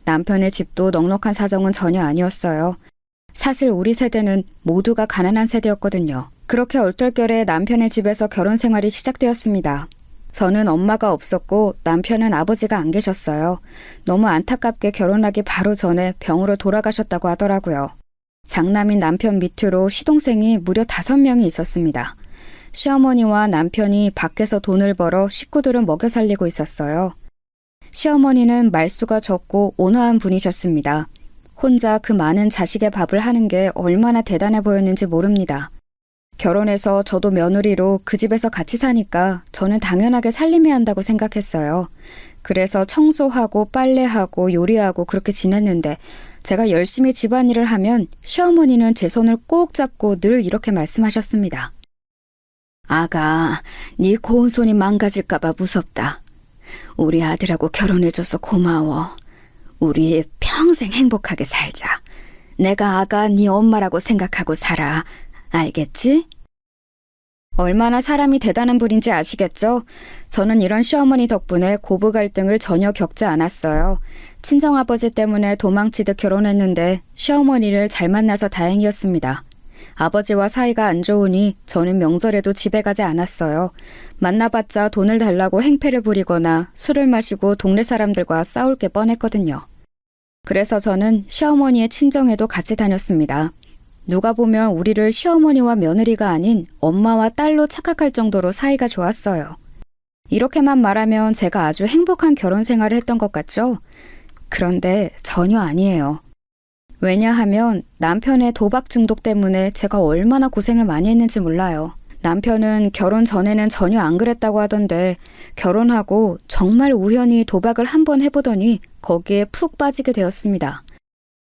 남편의 집도 넉넉한 사정은 전혀 아니었어요. 사실 우리 세대는 모두가 가난한 세대였거든요. 그렇게 얼떨결에 남편의 집에서 결혼 생활이 시작되었습니다. 저는 엄마가 없었고 남편은 아버지가 안 계셨어요. 너무 안타깝게 결혼하기 바로 전에 병으로 돌아가셨다고 하더라고요. 장남인 남편 밑으로 시동생이 무려 5명이 있었습니다. 시어머니와 남편이 밖에서 돈을 벌어 식구들은 먹여 살리고 있었어요. 시어머니는 말수가 적고 온화한 분이셨습니다. 혼자 그 많은 자식의 밥을 하는 게 얼마나 대단해 보였는지 모릅니다. 결혼해서 저도 며느리로 그 집에서 같이 사니까 저는 당연하게 살림해야 한다고 생각했어요. 그래서 청소하고 빨래하고 요리하고 그렇게 지냈는데 제가 열심히 집안일을 하면 시어머니는 제 손을 꼭 잡고 늘 이렇게 말씀하셨습니다. 아가, 네 고운 손이 망가질까 봐 무섭다. 우리 아들하고 결혼해줘서 고마워. 우리 평생 행복하게 살자. 내가 아가 네 엄마라고 생각하고 살아. 알겠지? 얼마나 사람이 대단한 분인지 아시겠죠? 저는 이런 시어머니 덕분에 고부 갈등을 전혀 겪지 않았어요. 친정아버지 때문에 도망치듯 결혼했는데 시어머니를 잘 만나서 다행이었습니다. 아버지와 사이가 안 좋으니 저는 명절에도 집에 가지 않았어요. 만나봤자 돈을 달라고 행패를 부리거나 술을 마시고 동네 사람들과 싸울 게 뻔했거든요. 그래서 저는 시어머니의 친정에도 같이 다녔습니다. 누가 보면 우리를 시어머니와 며느리가 아닌 엄마와 딸로 착각할 정도로 사이가 좋았어요. 이렇게만 말하면 제가 아주 행복한 결혼 생활을 했던 것 같죠? 그런데 전혀 아니에요. 왜냐하면 남편의 도박 중독 때문에 제가 얼마나 고생을 많이 했는지 몰라요. 남편은 결혼 전에는 전혀 안 그랬다고 하던데 결혼하고 정말 우연히 도박을 한번 해보더니 거기에 푹 빠지게 되었습니다.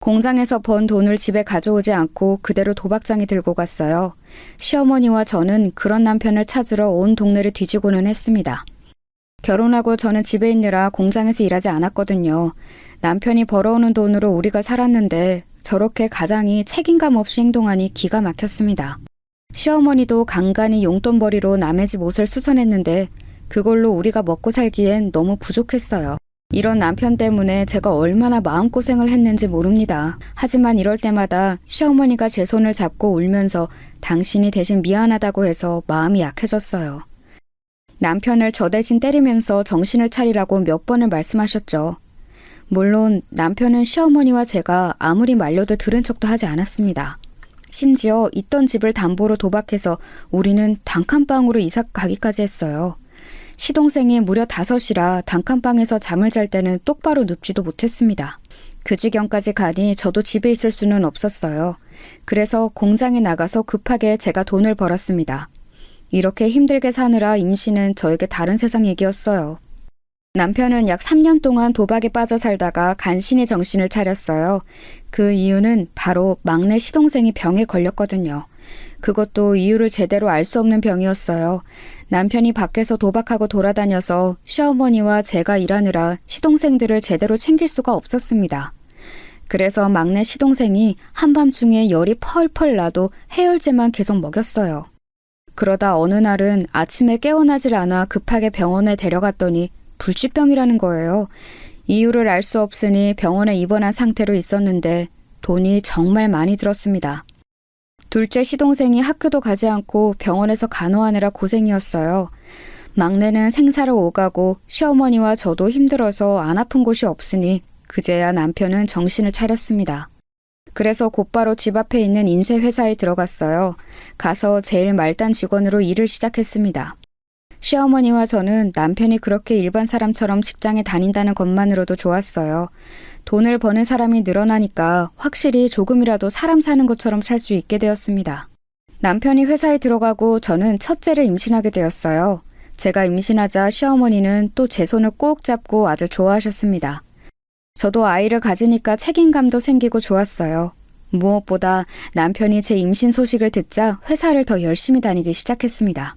공장에서 번 돈을 집에 가져오지 않고 그대로 도박장에 들고 갔어요. 시어머니와 저는 그런 남편을 찾으러 온 동네를 뒤지고는 했습니다. 결혼하고 저는 집에 있느라 공장에서 일하지 않았거든요. 남편이 벌어오는 돈으로 우리가 살았는데 저렇게 가장이 책임감 없이 행동하니 기가 막혔습니다. 시어머니도 간간히 용돈벌이로 남의 집 옷을 수선했는데 그걸로 우리가 먹고 살기엔 너무 부족했어요. 이런 남편 때문에 제가 얼마나 마음고생을 했는지 모릅니다. 하지만 이럴 때마다 시어머니가 제 손을 잡고 울면서 당신이 대신 미안하다고 해서 마음이 약해졌어요. 남편을 저 대신 때리면서 정신을 차리라고 몇 번을 말씀하셨죠. 물론 남편은 시어머니와 제가 아무리 말려도 들은 척도 하지 않았습니다. 심지어 있던 집을 담보로 도박해서 우리는 단칸방으로 이사 가기까지 했어요. 시동생이 무려 5이라 단칸방에서 잠을 잘 때는 똑바로 눕지도 못했습니다. 그 지경까지 가니 저도 집에 있을 수는 없었어요. 그래서 공장에 나가서 급하게 제가 돈을 벌었습니다. 이렇게 힘들게 사느라 임신은 저에게 다른 세상 얘기였어요. 남편은 약 3년 동안 도박에 빠져 살다가 간신히 정신을 차렸어요. 그 이유는 바로 막내 시동생이 병에 걸렸거든요. 그것도 이유를 제대로 알 수 없는 병이었어요. 남편이 밖에서 도박하고 돌아다녀서 시어머니와 제가 일하느라 시동생들을 제대로 챙길 수가 없었습니다. 그래서 막내 시동생이 한밤중에 열이 펄펄 나도 해열제만 계속 먹였어요. 그러다 어느 날은 아침에 깨어나질 않아 급하게 병원에 데려갔더니 불치병이라는 거예요. 이유를 알 수 없으니 병원에 입원한 상태로 있었는데 돈이 정말 많이 들었습니다. 둘째 시동생이 학교도 가지 않고 병원에서 간호하느라 고생이었어요. 막내는 생사를 오가고 시어머니와 저도 힘들어서 안 아픈 곳이 없으니 그제야 남편은 정신을 차렸습니다. 그래서 곧바로 집 앞에 있는 인쇄회사에 들어갔어요. 가서 제일 말단 직원으로 일을 시작했습니다. 시어머니와 저는 남편이 그렇게 일반 사람처럼 직장에 다닌다는 것만으로도 좋았어요. 돈을 버는 사람이 늘어나니까 확실히 조금이라도 사람 사는 것처럼 살 수 있게 되었습니다. 남편이 회사에 들어가고 저는 첫째를 임신하게 되었어요. 제가 임신하자 시어머니는 또 제 손을 꼭 잡고 아주 좋아하셨습니다. 저도 아이를 가지니까 책임감도 생기고 좋았어요. 무엇보다 남편이 제 임신 소식을 듣자 회사를 더 열심히 다니기 시작했습니다.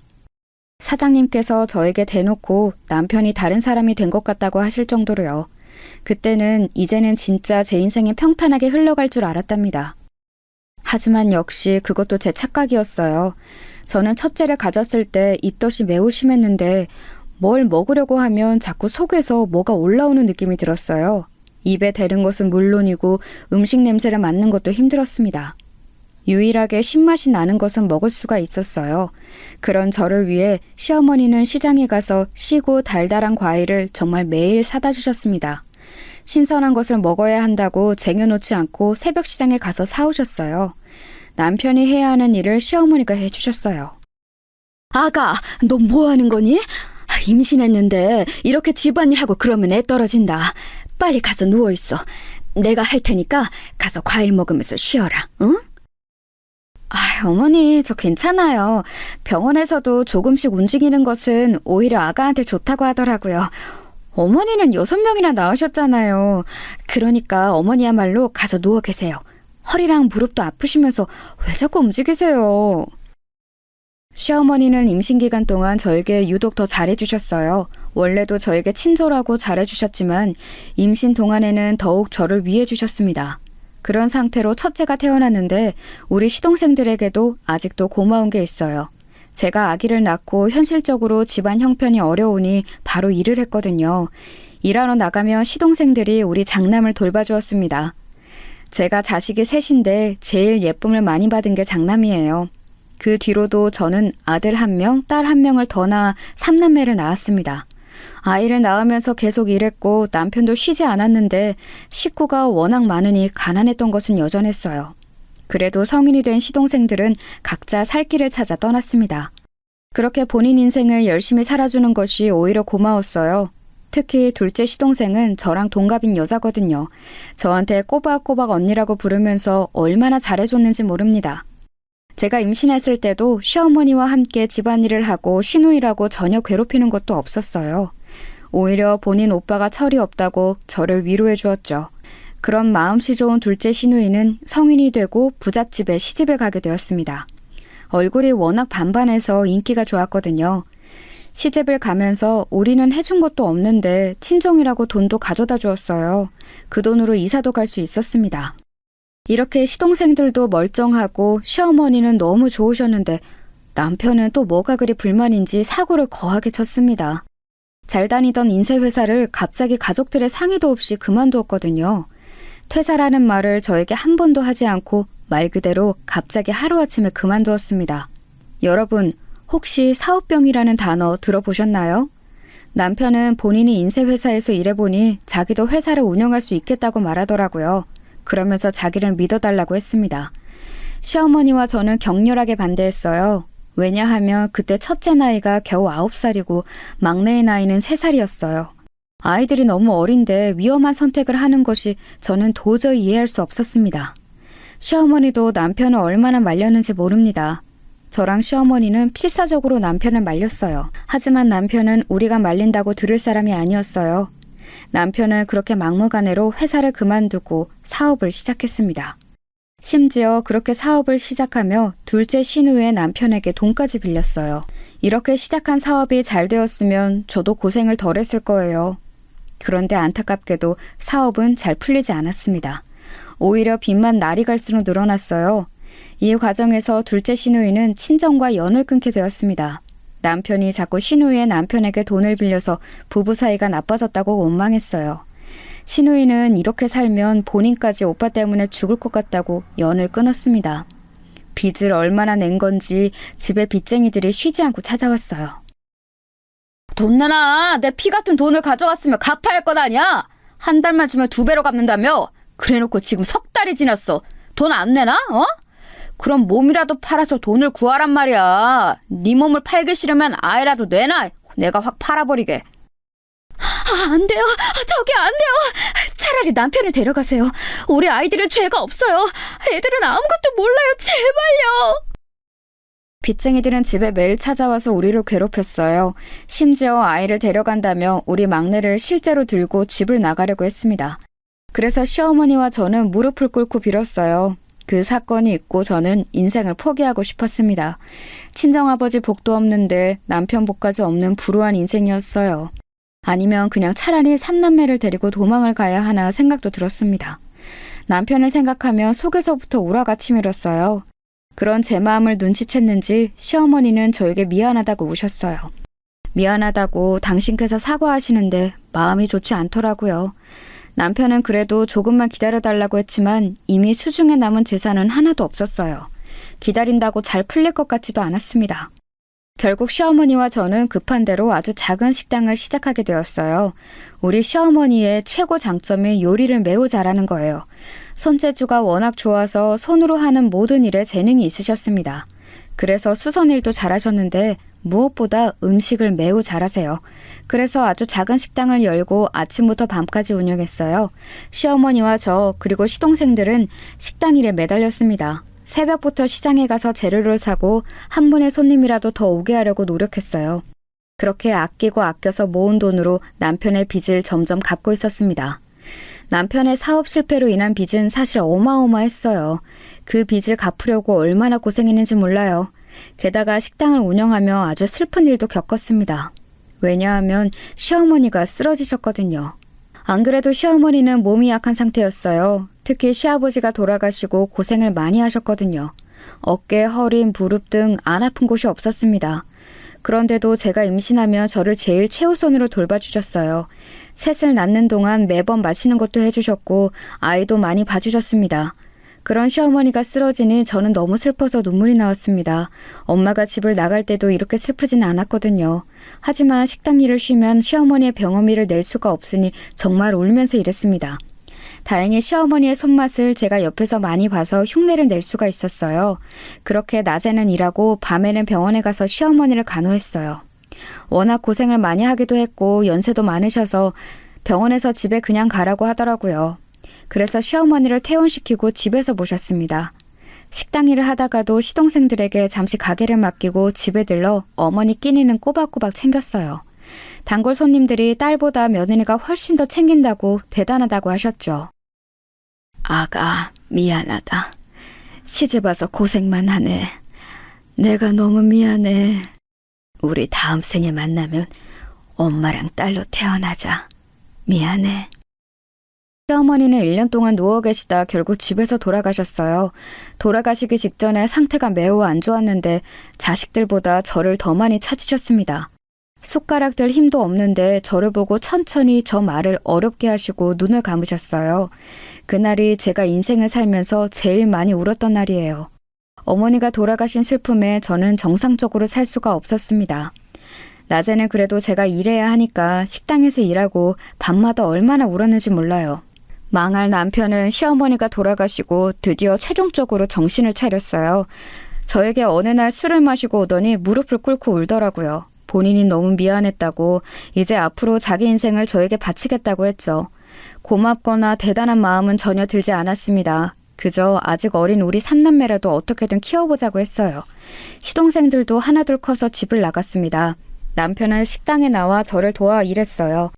사장님께서 저에게 대놓고 남편이 다른 사람이 된 것 같다고 하실 정도로요. 그때는 이제는 진짜 제 인생이 평탄하게 흘러갈 줄 알았답니다. 하지만 역시 그것도 제 착각이었어요. 저는 첫째를 가졌을 때 입덧이 매우 심했는데 뭘 먹으려고 하면 자꾸 속에서 뭐가 올라오는 느낌이 들었어요. 입에 대는 것은 물론이고 음식 냄새를 맡는 것도 힘들었습니다. 유일하게 신맛이 나는 것은 먹을 수가 있었어요. 그런 저를 위해 시어머니는 시장에 가서 시고 달달한 과일을 정말 매일 사다 주셨습니다. 신선한 것을 먹어야 한다고 쟁여놓지 않고 새벽 시장에 가서 사오셨어요. 남편이 해야 하는 일을 시어머니가 해주셨어요. 아가, 너 뭐 하는 거니? 임신했는데 이렇게 집안일하고 그러면 애 떨어진다. 빨리 가서 누워있어. 내가 할 테니까 가서 과일 먹으면서 쉬어라, 응? 어머니, 저 괜찮아요. 병원에서도 조금씩 움직이는 것은 오히려 아가한테 좋다고 하더라고요. 어머니는 6명이나 낳으셨잖아요. 그러니까 어머니야말로 가서 누워 계세요. 허리랑 무릎도 아프시면서 왜 자꾸 움직이세요? 시어머니는 임신 기간 동안 저에게 유독 더 잘해주셨어요. 원래도 저에게 친절하고 잘해주셨지만 임신 동안에는 더욱 저를 위해주셨습니다. 그런 상태로 첫째가 태어났는데 우리 시동생들에게도 아직도 고마운 게 있어요. 제가 아기를 낳고 현실적으로 집안 형편이 어려우니 바로 일을 했거든요. 일하러 나가면 시동생들이 우리 장남을 돌봐주었습니다. 제가 자식이 셋인데 제일 예쁨을 많이 받은 게 장남이에요. 그 뒤로도 저는 아들 1명, 딸 1명을 더 낳아 3남매를 낳았습니다. 아이를 낳으면서 계속 일했고 남편도 쉬지 않았는데 식구가 워낙 많으니 가난했던 것은 여전했어요. 그래도 성인이 된 시동생들은 각자 살 길을 찾아 떠났습니다. 그렇게 본인 인생을 열심히 살아주는 것이 오히려 고마웠어요. 특히 둘째 시동생은 저랑 동갑인 여자거든요. 저한테 꼬박꼬박 언니라고 부르면서 얼마나 잘해줬는지 모릅니다. 제가 임신했을 때도 시어머니와 함께 집안일을 하고 시누이라고 전혀 괴롭히는 것도 없었어요. 오히려 본인 오빠가 철이 없다고 저를 위로해 주었죠. 그런 마음씨 좋은 둘째 시누이는 성인이 되고 부잣집에 시집을 가게 되었습니다. 얼굴이 워낙 반반해서 인기가 좋았거든요. 시집을 가면서 우리는 해준 것도 없는데 친정이라고 돈도 가져다 주었어요. 그 돈으로 이사도 갈 수 있었습니다. 이렇게 시동생들도 멀쩡하고 시어머니는 너무 좋으셨는데 남편은 또 뭐가 그리 불만인지 사고를 거하게 쳤습니다. 잘 다니던 인쇄회사를 갑자기 가족들의 상의도 없이 그만두었거든요. 퇴사라는 말을 저에게 한 번도 하지 않고 말 그대로 갑자기 하루아침에 그만두었습니다. 여러분, 혹시 사업병이라는 단어 들어보셨나요? 남편은 본인이 인쇄회사에서 일해보니 자기도 회사를 운영할 수 있겠다고 말하더라고요. 그러면서 자기를 믿어달라고 했습니다. 시어머니와 저는 격렬하게 반대했어요. 왜냐하면 그때 첫째 나이가 겨우 9살이고 막내의 나이는 3살이었어요. 아이들이 너무 어린데 위험한 선택을 하는 것이 저는 도저히 이해할 수 없었습니다. 시어머니도 남편을 얼마나 말렸는지 모릅니다. 저랑 시어머니는 필사적으로 남편을 말렸어요. 하지만 남편은 우리가 말린다고 들을 사람이 아니었어요. 남편은 그렇게 막무가내로 회사를 그만두고 사업을 시작했습니다. 심지어 그렇게 사업을 시작하며 둘째 시누의 남편에게 돈까지 빌렸어요. 이렇게 시작한 사업이 잘 되었으면 저도 고생을 덜 했을 거예요. 그런데 안타깝게도 사업은 잘 풀리지 않았습니다. 오히려 빚만 날이 갈수록 늘어났어요. 이 과정에서 둘째 시누이는 친정과 연을 끊게 되었습니다. 남편이 자꾸 시누이의 남편에게 돈을 빌려서 부부 사이가 나빠졌다고 원망했어요. 시누이는 이렇게 살면 본인까지 오빠 때문에 죽을 것 같다고 연을 끊었습니다. 빚을 얼마나 낸 건지 집에 빚쟁이들이 쉬지 않고 찾아왔어요. 돈 내놔. 내 피 같은 돈을 가져갔으면 갚아야 할 것 아니야. 한 달만 주면 2배로 갚는다며. 그래놓고 지금 3달이 지났어. 돈 안 내나? 그럼 몸이라도 팔아서 돈을 구하란 말이야. 네 몸을 팔기 싫으면 아이라도 내놔. 내가 확 팔아버리게. 안 돼요. 저기 안 돼요. 차라리 남편을 데려가세요. 우리 아이들은 죄가 없어요. 애들은 아무것도 몰라요. 제발요. 빚쟁이들은 집에 매일 찾아와서 우리를 괴롭혔어요. 심지어 아이를 데려간다며 우리 막내를 실제로 들고 집을 나가려고 했습니다. 그래서 시어머니와 저는 무릎을 꿇고 빌었어요. 그 사건이 있고 저는 인생을 포기하고 싶었습니다. 친정아버지 복도 없는데 남편 복까지 없는 불우한 인생이었어요. 아니면 그냥 차라리 삼남매를 데리고 도망을 가야 하나 생각도 들었습니다. 남편을 생각하면 속에서부터 우라가 치밀었어요. 그런 제 마음을 눈치챘는지 시어머니는 저에게 미안하다고 우셨어요. 미안하다고 당신께서 사과하시는데 마음이 좋지 않더라고요. 남편은 그래도 조금만 기다려달라고 했지만 이미 수중에 남은 재산은 하나도 없었어요. 기다린다고 잘 풀릴 것 같지도 않았습니다. 결국 시어머니와 저는 급한 대로 아주 작은 식당을 시작하게 되었어요. 우리 시어머니의 최고 장점이 요리를 매우 잘하는 거예요. 손재주가 워낙 좋아서 손으로 하는 모든 일에 재능이 있으셨습니다. 그래서 수선일도 잘하셨는데 무엇보다 음식을 매우 잘하세요. 그래서 아주 작은 식당을 열고 아침부터 밤까지 운영했어요. 시어머니와 저 그리고 시동생들은 식당 일에 매달렸습니다. 새벽부터 시장에 가서 재료를 사고 한 분의 손님이라도 더 오게 하려고 노력했어요. 그렇게 아끼고 아껴서 모은 돈으로 남편의 빚을 점점 갚고 있었습니다. 남편의 사업 실패로 인한 빚은 사실 어마어마했어요. 그 빚을 갚으려고 얼마나 고생했는지 몰라요. 게다가 식당을 운영하며 아주 슬픈 일도 겪었습니다. 왜냐하면 시어머니가 쓰러지셨거든요. 안 그래도 시어머니는 몸이 약한 상태였어요. 특히 시아버지가 돌아가시고 고생을 많이 하셨거든요. 어깨, 허리, 무릎 등 안 아픈 곳이 없었습니다. 그런데도 제가 임신하며 저를 제일 최우선으로 돌봐주셨어요. 셋을 낳는 동안 매번 마시는 것도 해주셨고 아이도 많이 봐주셨습니다. 그런 시어머니가 쓰러지니 저는 너무 슬퍼서 눈물이 나왔습니다. 엄마가 집을 나갈 때도 이렇게 슬프진 않았거든요. 하지만 식당 일을 쉬면 시어머니의 병원비를 낼 수가 없으니 정말 울면서 일했습니다. 다행히 시어머니의 손맛을 제가 옆에서 많이 봐서 흉내를 낼 수가 있었어요. 그렇게 낮에는 일하고 밤에는 병원에 가서 시어머니를 간호했어요. 워낙 고생을 많이 하기도 했고 연세도 많으셔서 병원에서 집에 그냥 가라고 하더라고요. 그래서 시어머니를 퇴원시키고 집에서 모셨습니다. 식당 일을 하다가도 시동생들에게 잠시 가게를 맡기고 집에 들러 어머니 끼니는 꼬박꼬박 챙겼어요. 단골 손님들이 딸보다 며느리가 훨씬 더 챙긴다고 대단하다고 하셨죠. 아가, 미안하다. 시집와서 고생만 하네. 내가 너무 미안해. 우리 다음 생에 만나면 엄마랑 딸로 태어나자. 미안해. 시어머니는 1년 동안 누워 계시다 결국 집에서 돌아가셨어요. 돌아가시기 직전에 상태가 매우 안 좋았는데 자식들보다 저를 더 많이 찾으셨습니다. 숟가락 들 힘도 없는데 저를 보고 천천히 저 말을 어렵게 하시고 눈을 감으셨어요. 그날이 제가 인생을 살면서 제일 많이 울었던 날이에요. 어머니가 돌아가신 슬픔에 저는 정상적으로 살 수가 없었습니다. 낮에는 그래도 제가 일해야 하니까 식당에서 일하고 밤마다 얼마나 울었는지 몰라요. 망할 남편은 시어머니가 돌아가시고 드디어 최종적으로 정신을 차렸어요. 저에게 어느 날 술을 마시고 오더니 무릎을 꿇고 울더라고요. 본인이 너무 미안했다고 이제 앞으로 자기 인생을 저에게 바치겠다고 했죠. 고맙거나 대단한 마음은 전혀 들지 않았습니다. 그저 아직 어린 우리 삼남매라도 어떻게든 키워보자고 했어요. 시동생들도 하나둘 커서 집을 나갔습니다. 남편은 식당에 나와 저를 도와 일했어요.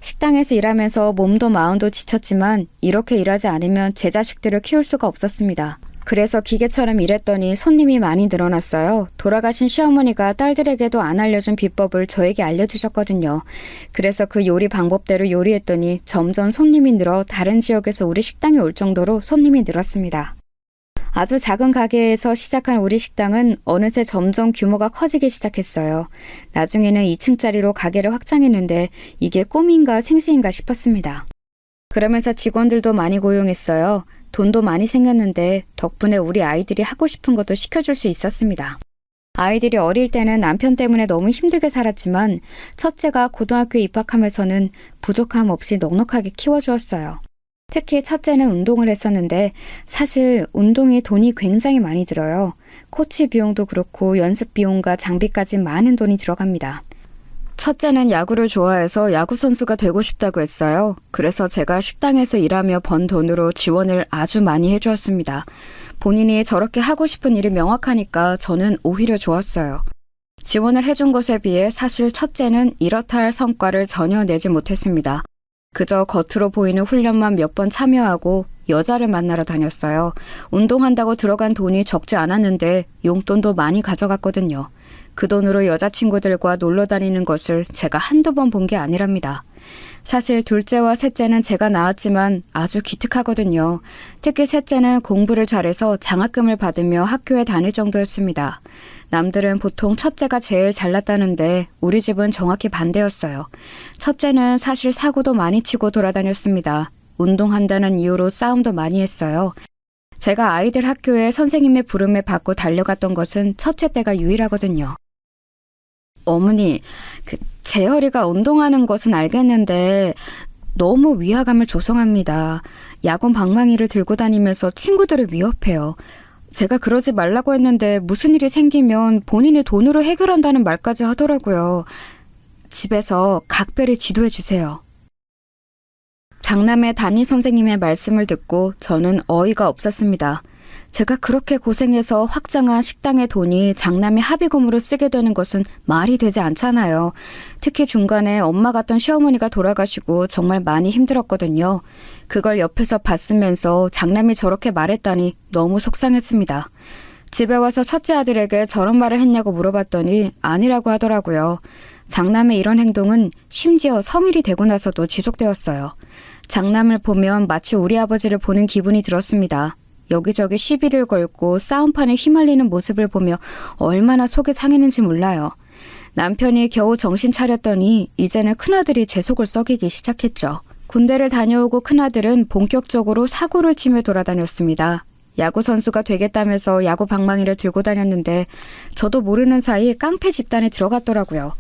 식당에서 일하면서 몸도 마음도 지쳤지만 이렇게 일하지 않으면 제 자식들을 키울 수가 없었습니다. 그래서 기계처럼 일했더니 손님이 많이 늘어났어요. 돌아가신 시어머니가 딸들에게도 안 알려준 비법을 저에게 알려주셨거든요. 그래서 그 요리 방법대로 요리했더니 점점 손님이 늘어 다른 지역에서 우리 식당에 올 정도로 손님이 늘었습니다. 아주 작은 가게에서 시작한 우리 식당은 어느새 점점 규모가 커지기 시작했어요. 나중에는 2층짜리로 가게를 확장했는데 이게 꿈인가 생시인가 싶었습니다. 그러면서 직원들도 많이 고용했어요. 돈도 많이 생겼는데 덕분에 우리 아이들이 하고 싶은 것도 시켜줄 수 있었습니다. 아이들이 어릴 때는 남편 때문에 너무 힘들게 살았지만 첫째가 고등학교에 입학하면서는 부족함 없이 넉넉하게 키워주었어요. 특히 첫째는 운동을 했었는데 사실 운동이 돈이 굉장히 많이 들어요. 코치 비용도 그렇고 연습 비용과 장비까지 많은 돈이 들어갑니다. 첫째는 야구를 좋아해서 야구 선수가 되고 싶다고 했어요. 그래서 제가 식당에서 일하며 번 돈으로 지원을 아주 많이 해주었습니다. 본인이 저렇게 하고 싶은 일이 명확하니까 저는 오히려 좋았어요. 지원을 해준 것에 비해 사실 첫째는 이렇다 할 성과를 전혀 내지 못했습니다. 그저 겉으로 보이는 훈련만 몇 번 참여하고 여자를 만나러 다녔어요. 운동한다고 들어간 돈이 적지 않았는데 용돈도 많이 가져갔거든요. 그 돈으로 여자친구들과 놀러 다니는 것을 제가 한두 번 본 게 아니랍니다. 사실 둘째와 셋째는 제가 낳았지만 아주 기특하거든요. 특히 셋째는 공부를 잘해서 장학금을 받으며 학교에 다닐 정도였습니다. 남들은 보통 첫째가 제일 잘났다는데 우리 집은 정확히 반대였어요. 첫째는 사실 사고도 많이 치고 돌아다녔습니다. 운동한다는 이유로 싸움도 많이 했어요. 제가 아이들 학교에 선생님의 부름을 받고 달려갔던 것은 첫째 때가 유일하거든요. 어머니, 재열이가 운동하는 것은 알겠는데 너무 위화감을 조성합니다. 야구 방망이를 들고 다니면서 친구들을 위협해요. 제가 그러지 말라고 했는데 무슨 일이 생기면 본인의 돈으로 해결한다는 말까지 하더라고요. 집에서 각별히 지도해 주세요. 장남의 담임 선생님의 말씀을 듣고 저는 어이가 없었습니다. 제가 그렇게 고생해서 확장한 식당의 돈이 장남의 합의금으로 쓰게 되는 것은 말이 되지 않잖아요. 특히 중간에 엄마 같던 시어머니가 돌아가시고 정말 많이 힘들었거든요. 그걸 옆에서 봤으면서 장남이 저렇게 말했다니 너무 속상했습니다. 집에 와서 첫째 아들에게 저런 말을 했냐고 물어봤더니 아니라고 하더라고요. 장남의 이런 행동은 심지어 성일이 되고 나서도 지속되었어요. 장남을 보면 마치 우리 아버지를 보는 기분이 들었습니다. 여기저기 시비를 걸고 싸움판에 휘말리는 모습을 보며 얼마나 속이 상했는지 몰라요. 남편이 겨우 정신 차렸더니 이제는 큰아들이 제 속을 썩이기 시작했죠. 군대를 다녀오고 큰아들은 본격적으로 사고를 치며 돌아다녔습니다. 야구 선수가 되겠다면서 야구 방망이를 들고 다녔는데 저도 모르는 사이 깡패 집단에 들어갔더라고요.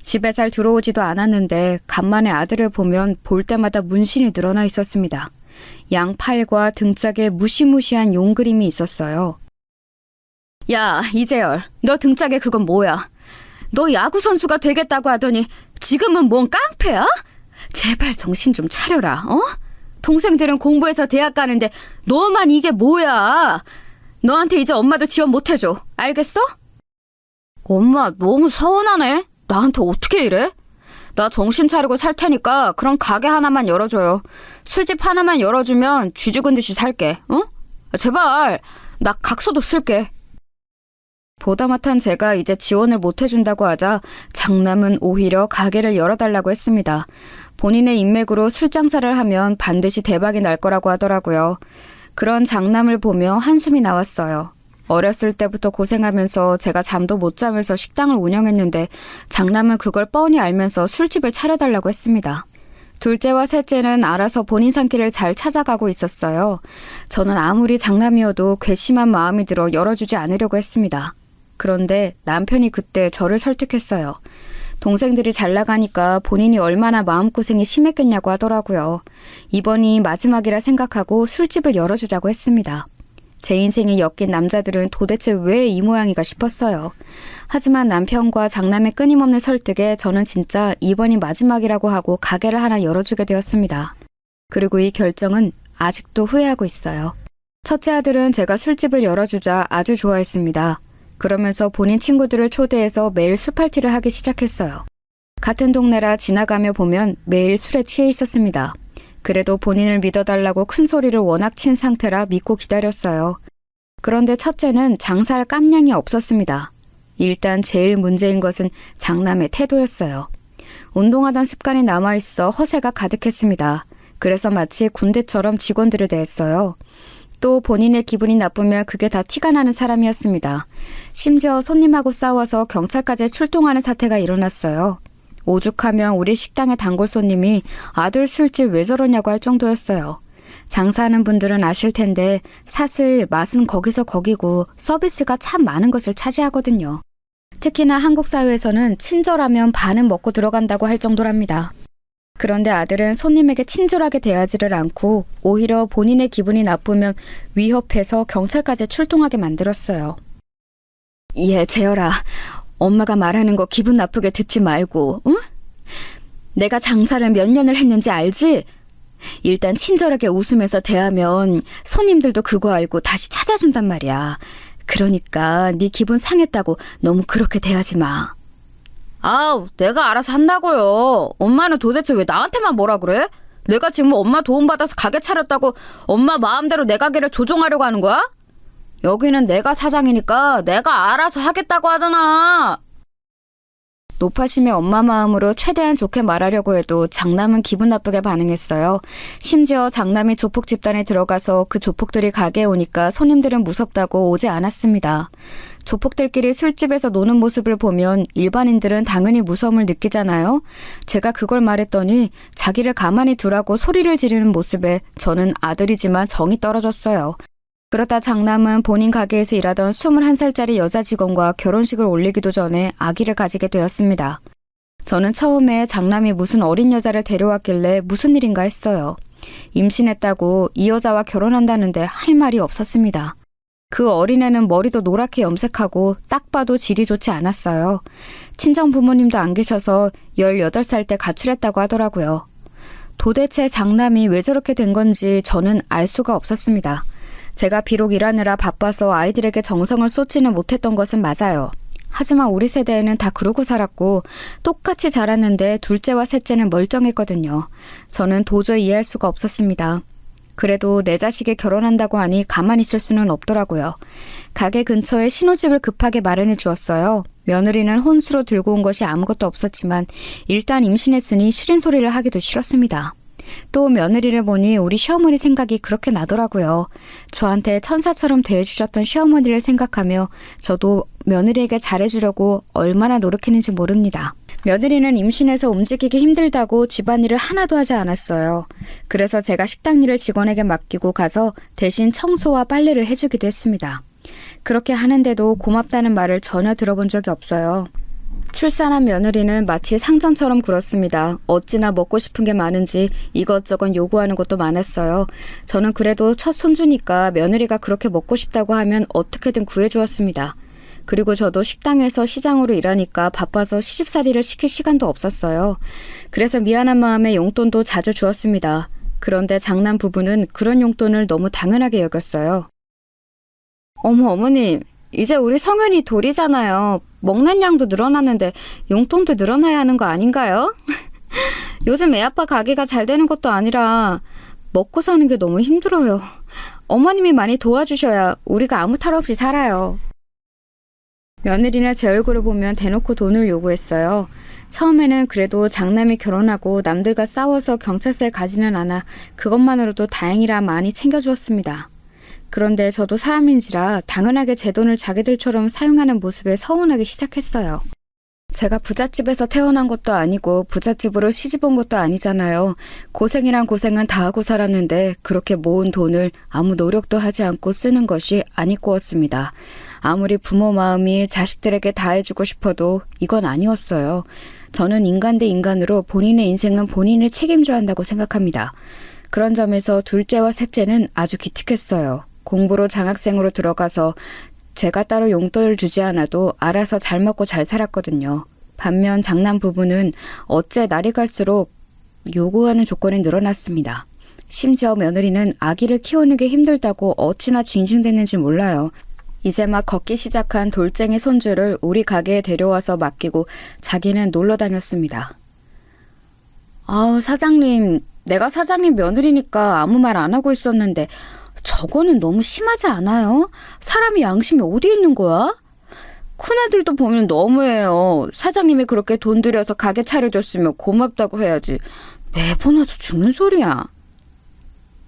집에 잘 들어오지도 않았는데 간만에 아들을 보면 볼 때마다 문신이 늘어나 있었습니다. 양팔과 등짝에 무시무시한 용 그림이 있었어요. 야, 이재열, 너 등짝에 그건 뭐야? 너 야구 선수가 되겠다고 하더니 지금은 뭔 깡패야? 제발 정신 좀 차려라, 어? 동생들은 공부해서 대학 가는데 너만 이게 뭐야? 너한테 이제 엄마도 지원 못 해줘. 알겠어? 엄마 너무 서운하네. 나한테 어떻게 이래? 나 정신 차리고 살 테니까 그럼 가게 하나만 열어줘요. 술집 하나만 열어주면 쥐 죽은 듯이 살게. 어? 제발. 나 각서도 쓸게. 보다못한 제가 이제 지원을 못 해준다고 하자 장남은 오히려 가게를 열어달라고 했습니다. 본인의 인맥으로 술 장사를 하면 반드시 대박이 날 거라고 하더라고요. 그런 장남을 보며 한숨이 나왔어요. 어렸을 때부터 고생하면서 제가 잠도 못 자면서 식당을 운영했는데 장남은 그걸 뻔히 알면서 술집을 차려달라고 했습니다. 둘째와 셋째는 알아서 본인 산길을 잘 찾아가고 있었어요. 저는 아무리 장남이어도 괘씸한 마음이 들어 열어주지 않으려고 했습니다. 그런데 남편이 그때 저를 설득했어요. 동생들이 잘 나가니까 본인이 얼마나 마음고생이 심했겠냐고 하더라고요. 이번이 마지막이라 생각하고 술집을 열어주자고 했습니다. 제 인생에 엮인 남자들은 도대체 왜 이 모양이가 싶었어요. 하지만 남편과 장남의 끊임없는 설득에 저는 진짜 이번이 마지막이라고 하고 가게를 하나 열어주게 되었습니다. 그리고 이 결정은 아직도 후회하고 있어요. 첫째 아들은 제가 술집을 열어주자 아주 좋아했습니다. 그러면서 본인 친구들을 초대해서 매일 술파티를 하기 시작했어요. 같은 동네라 지나가며 보면 매일 술에 취해 있었습니다. 그래도 본인을 믿어달라고 큰 소리를 워낙 친 상태라 믿고 기다렸어요. 그런데 첫째는 장사할 깜냥이 없었습니다. 일단 제일 문제인 것은 장남의 태도였어요. 운동하던 습관이 남아있어 허세가 가득했습니다. 그래서 마치 군대처럼 직원들을 대했어요. 또 본인의 기분이 나쁘면 그게 다 티가 나는 사람이었습니다. 심지어 손님하고 싸워서 경찰까지 출동하는 사태가 일어났어요. 오죽하면 우리 식당의 단골 손님이 아들 술집 왜 저러냐고 할 정도였어요. 장사하는 분들은 아실 텐데 사실 맛은 거기서 거기고 서비스가 참 많은 것을 차지하거든요. 특히나 한국 사회에서는 친절하면 반은 먹고 들어간다고 할 정도랍니다. 그런데 아들은 손님에게 친절하게 대하지를 않고 오히려 본인의 기분이 나쁘면 위협해서 경찰까지 출동하게 만들었어요. 예, 재열아. 엄마가 말하는 거 기분 나쁘게 듣지 말고, 응? 내가 장사를 몇 년을 했는지 알지? 일단 친절하게 웃으면서 대하면 손님들도 그거 알고 다시 찾아준단 말이야. 그러니까 네 기분 상했다고 너무 그렇게 대하지 마. 아우, 내가 알아서 한다고요. 엄마는 도대체 왜 나한테만 뭐라 그래? 내가 지금 엄마 도움받아서 가게 차렸다고 엄마 마음대로 내 가게를 조종하려고 하는 거야? 여기는 내가 사장이니까 내가 알아서 하겠다고 하잖아. 노파심의 엄마 마음으로 최대한 좋게 말하려고 해도 장남은 기분 나쁘게 반응했어요. 심지어 장남이 조폭 집단에 들어가서 그 조폭들이 가게에 오니까 손님들은 무섭다고 오지 않았습니다. 조폭들끼리 술집에서 노는 모습을 보면 일반인들은 당연히 무서움을 느끼잖아요. 제가 그걸 말했더니 자기를 가만히 두라고 소리를 지르는 모습에 저는 아들이지만 정이 떨어졌어요. 그러다 장남은 본인 가게에서 일하던 21살짜리 여자 직원과 결혼식을 올리기도 전에 아기를 가지게 되었습니다. 저는 처음에 장남이 무슨 어린 여자를 데려왔길래 무슨 일인가 했어요. 임신했다고 이 여자와 결혼한다는데 할 말이 없었습니다. 그 어린애는 머리도 노랗게 염색하고 딱 봐도 질이 좋지 않았어요. 친정 부모님도 안 계셔서 18살 때 가출했다고 하더라고요. 도대체 장남이 왜 저렇게 된 건지 저는 알 수가 없었습니다. 제가 비록 일하느라 바빠서 아이들에게 정성을 쏟지는 못했던 것은 맞아요. 하지만 우리 세대에는 다 그러고 살았고 똑같이 자랐는데 둘째와 셋째는 멀쩡했거든요. 저는 도저히 이해할 수가 없었습니다. 그래도 내 자식이 결혼한다고 하니 가만히 있을 수는 없더라고요. 가게 근처에 신혼집을 급하게 마련해 주었어요. 며느리는 혼수로 들고 온 것이 아무것도 없었지만 일단 임신했으니 싫은 소리를 하기도 싫었습니다. 또 며느리를 보니 우리 시어머니 생각이 그렇게 나더라고요. 저한테 천사처럼 대해주셨던 시어머니를 생각하며 저도 며느리에게 잘해주려고 얼마나 노력했는지 모릅니다. 며느리는 임신해서 움직이기 힘들다고 집안일을 하나도 하지 않았어요. 그래서 제가 식당 일을 직원에게 맡기고 가서 대신 청소와 빨래를 해주기도 했습니다. 그렇게 하는데도 고맙다는 말을 전혀 들어본 적이 없어요. 출산한 며느리는 마치 상전처럼 굴었습니다. 어찌나 먹고 싶은 게 많은지 이것저것 요구하는 것도 많았어요. 저는 그래도 첫 손주니까 며느리가 그렇게 먹고 싶다고 하면 어떻게든 구해주었습니다. 그리고 저도 식당에서 시장으로 일하니까 바빠서 시집살이를 시킬 시간도 없었어요. 그래서 미안한 마음에 용돈도 자주 주었습니다. 그런데 장남 부부는 그런 용돈을 너무 당연하게 여겼어요. 어머님, 이제 우리 성현이 돌이잖아요. 먹는 양도 늘어났는데 용돈도 늘어나야 하는 거 아닌가요? 요즘 애아빠 가게가 잘 되는 것도 아니라 먹고 사는 게 너무 힘들어요. 어머님이 많이 도와주셔야 우리가 아무 탈 없이 살아요. 며느리는 제 얼굴을 보면 대놓고 돈을 요구했어요. 처음에는 그래도 장남이 결혼하고 남들과 싸워서 경찰서에 가지는 않아 그것만으로도 다행이라 많이 챙겨주었습니다. 그런데 저도 사람인지라 당연하게 제 돈을 자기들처럼 사용하는 모습에 서운하기 시작했어요. 제가 부잣집에서 태어난 것도 아니고 부잣집으로 시집온 것도 아니잖아요. 고생이란 고생은 다 하고 살았는데 그렇게 모은 돈을 아무 노력도 하지 않고 쓰는 것이 아니꼬였습니다. 아무리 부모 마음이 자식들에게 다 해주고 싶어도 이건 아니었어요. 저는 인간 대 인간으로 본인의 인생은 본인이 책임져야 한다고 생각합니다. 그런 점에서 둘째와 셋째는 아주 기특했어요. 공부로 장학생으로 들어가서 제가 따로 용돈을 주지 않아도 알아서 잘 먹고 잘 살았거든요. 반면 장남 부부는 어째 날이 갈수록 요구하는 조건이 늘어났습니다. 심지어 며느리는 아기를 키우는 게 힘들다고 어찌나 징징댔는지 몰라요. 이제 막 걷기 시작한 돌쟁이 손주를 우리 가게에 데려와서 맡기고 자기는 놀러 다녔습니다. 사장님, 내가 사장님 며느리니까 아무 말 안 하고 있었는데 저거는 너무 심하지 않아요? 사람이 양심이 어디 있는 거야? 큰애들도 보면 너무해요. 사장님이 그렇게 돈 들여서 가게 차려줬으면 고맙다고 해야지. 매번 와서 죽는 소리야.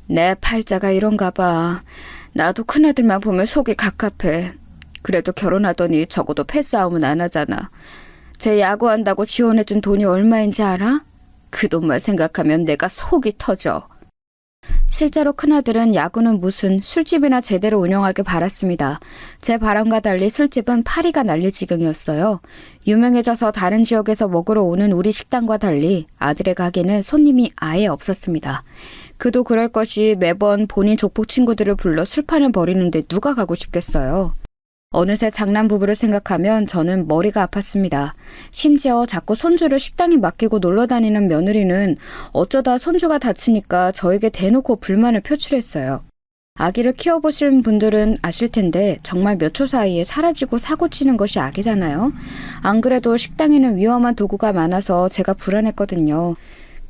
내 팔자가 이런가 봐. 나도 큰애들만 보면 속이 갑갑해. 그래도 결혼하더니 적어도 패싸움은 안 하잖아. 쟤 야구한다고 지원해준 돈이 얼마인지 알아? 그 돈만 생각하면 내가 속이 터져. 실제로 큰아들은 야구는 무슨 술집이나 제대로 운영하길 바랐습니다. 제 바람과 달리 술집은 파리가 날릴 지경이었어요. 유명해져서 다른 지역에서 먹으러 오는 우리 식당과 달리 아들의 가게는 손님이 아예 없었습니다. 그도 그럴 것이 매번 본인 족복 친구들을 불러 술판을 벌이는데 누가 가고 싶겠어요. 어느새 장남 부부를 생각하면 저는 머리가 아팠습니다. 심지어 자꾸 손주를 식당에 맡기고 놀러 다니는 며느리는 어쩌다 손주가 다치니까 저에게 대놓고 불만을 표출했어요. 아기를 키워보신 분들은 아실 텐데 정말 몇 초 사이에 사라지고 사고치는 것이 아기잖아요. 안 그래도 식당에는 위험한 도구가 많아서 제가 불안했거든요.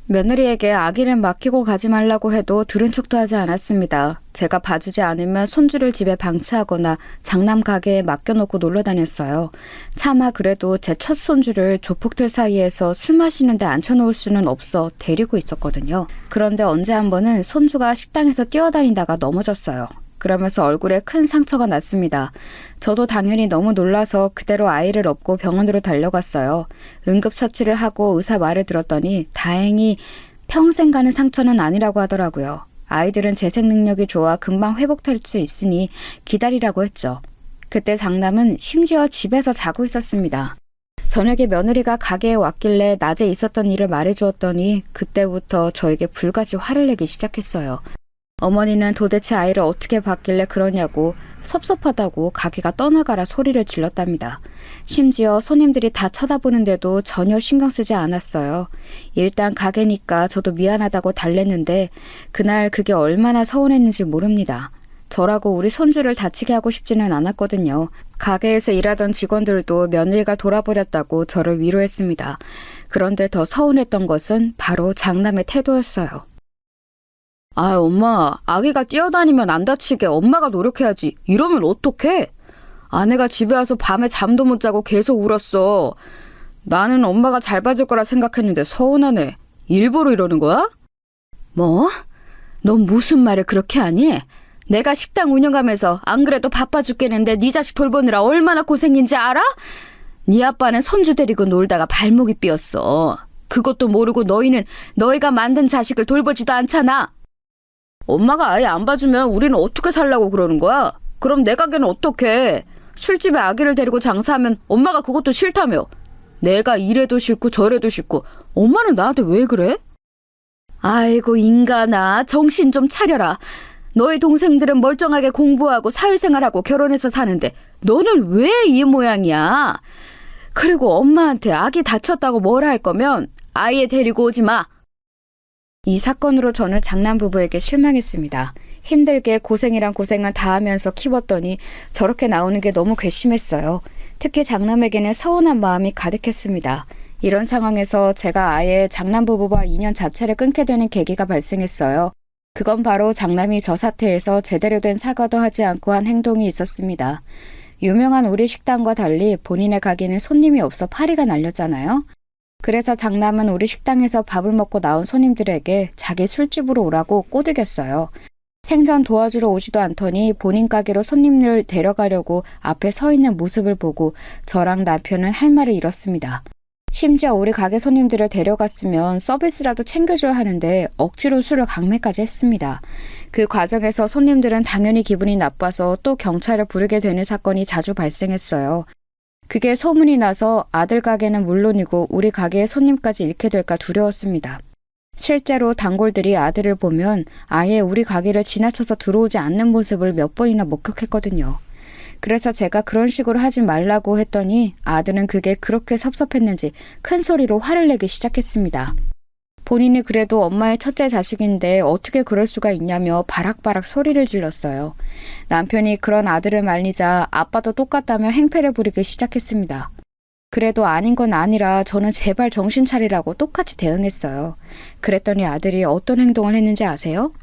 며느리에게 아기를 맡기고 가지 말라고 해도 들은 척도 하지 않았습니다. 제가 봐주지 않으면 손주를 집에 방치하거나 장남 가게에 맡겨놓고 놀러 다녔어요. 차마 그래도 제 첫 손주를 조폭들 사이에서 술 마시는데 앉혀놓을 수는 없어 데리고 있었거든요. 그런데 언제 한 번은 손주가 식당에서 뛰어다니다가 넘어졌어요. 그러면서 얼굴에 큰 상처가 났습니다. 저도 당연히 너무 놀라서 그대로 아이를 업고 병원으로 달려갔어요. 응급처치를 하고 의사 말을 들었더니 다행히 평생 가는 상처는 아니라고 하더라고요. 아이들은 재생 능력이 좋아 금방 회복될 수 있으니 기다리라고 했죠. 그때 장남은 심지어 집에서 자고 있었습니다. 저녁에 며느리가 가게에 왔길래 낮에 있었던 일을 말해주었더니 그때부터 저에게 불같이 화를 내기 시작했어요. 어머니는 도대체 아이를 어떻게 봤길래 그러냐고 섭섭하다고 가게가 떠나가라 소리를 질렀답니다. 심지어 손님들이 다 쳐다보는데도 전혀 신경 쓰지 않았어요. 일단 가게니까 저도 미안하다고 달랬는데 그날 그게 얼마나 서운했는지 모릅니다. 저라고 우리 손주를 다치게 하고 싶지는 않았거든요. 가게에서 일하던 직원들도 며느리가 돌아버렸다고 저를 위로했습니다. 그런데 더 서운했던 것은 바로 장남의 태도였어요. 아, 엄마, 아기가 뛰어다니면 안 다치게 엄마가 노력해야지. 이러면 어떡해? 아내가 집에 와서 밤에 잠도 못 자고 계속 울었어. 나는 엄마가 잘 봐줄 거라 생각했는데 서운하네. 일부러 이러는 거야? 뭐? 넌 무슨 말을 그렇게 하니? 내가 식당 운영하면서 안 그래도 바빠 죽겠는데 네 자식 돌보느라 얼마나 고생인지 알아? 네 아빠는 손주 데리고 놀다가 발목이 삐었어. 그것도 모르고 너희는 너희가 만든 자식을 돌보지도 않잖아. 엄마가 아예 안 봐주면 우리는 어떻게 살라고 그러는 거야? 그럼 내 가게는 어떡해? 술집에 아기를 데리고 장사하면 엄마가 그것도 싫다며. 내가 이래도 싫고 저래도 싫고 엄마는 나한테 왜 그래? 아이고 인간아, 정신 좀 차려라. 너희 동생들은 멀쩡하게 공부하고 사회생활하고 결혼해서 사는데 너는 왜 이 모양이야? 그리고 엄마한테 아기 다쳤다고 뭐라 할 거면 아예 데리고 오지 마. 이 사건으로 저는 장남 부부에게 실망했습니다. 힘들게 고생이란 고생을 다 하면서 키웠더니 저렇게 나오는 게 너무 괘씸했어요. 특히 장남에게는 서운한 마음이 가득했습니다. 이런 상황에서 제가 아예 장남 부부와 인연 자체를 끊게 되는 계기가 발생했어요. 그건 바로 장남이 저 사태에서 제대로 된 사과도 하지 않고 한 행동이 있었습니다. 유명한 우리 식당과 달리 본인의 가게는 손님이 없어 파리가 날렸잖아요. 그래서 장남은 우리 식당에서 밥을 먹고 나온 손님들에게 자기 술집으로 오라고 꼬드겼어요. 생전 도와주러 오지도 않더니 본인 가게로 손님을 데려가려고 앞에 서 있는 모습을 보고 저랑 남편은 할 말을 잃었습니다. 심지어 우리 가게 손님들을 데려갔으면 서비스라도 챙겨줘야 하는데 억지로 술을 강매까지 했습니다. 그 과정에서 손님들은 당연히 기분이 나빠서 또 경찰을 부르게 되는 사건이 자주 발생했어요. 그게 소문이 나서 아들 가게는 물론이고 우리 가게의 손님까지 잃게 될까 두려웠습니다. 실제로 단골들이 아들을 보면 아예 우리 가게를 지나쳐서 들어오지 않는 모습을 몇 번이나 목격했거든요. 그래서 제가 그런 식으로 하지 말라고 했더니 아들은 그게 그렇게 섭섭했는지 큰 소리로 화를 내기 시작했습니다. 본인이 그래도 엄마의 첫째 자식인데 어떻게 그럴 수가 있냐며 바락바락 소리를 질렀어요. 남편이 그런 아들을 말리자 아빠도 똑같다며 행패를 부리기 시작했습니다. 그래도 아닌 건 아니라 저는 제발 정신 차리라고 똑같이 대응했어요. 그랬더니 아들이 어떤 행동을 했는지 아세요?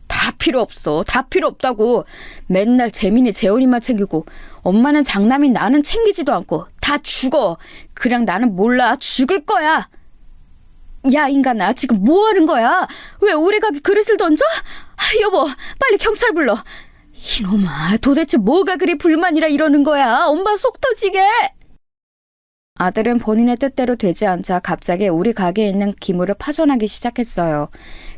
다 필요 없어. 다 필요 없다고. 맨날 재민이 재원이만 챙기고 엄마는 장남인 나는 챙기지도 않고 다 죽어. 그냥 나는 몰라. 죽을 거야. 야 인간아, 지금 뭐 하는 거야? 왜 우리 가게 그릇을 던져? 여보, 빨리 경찰 불러. 이놈아, 도대체 뭐가 그리 불만이라 이러는 거야? 엄마 속 터지게. 아들은 본인의 뜻대로 되지 않자 갑자기 우리 가게에 있는 기물을 파손하기 시작했어요.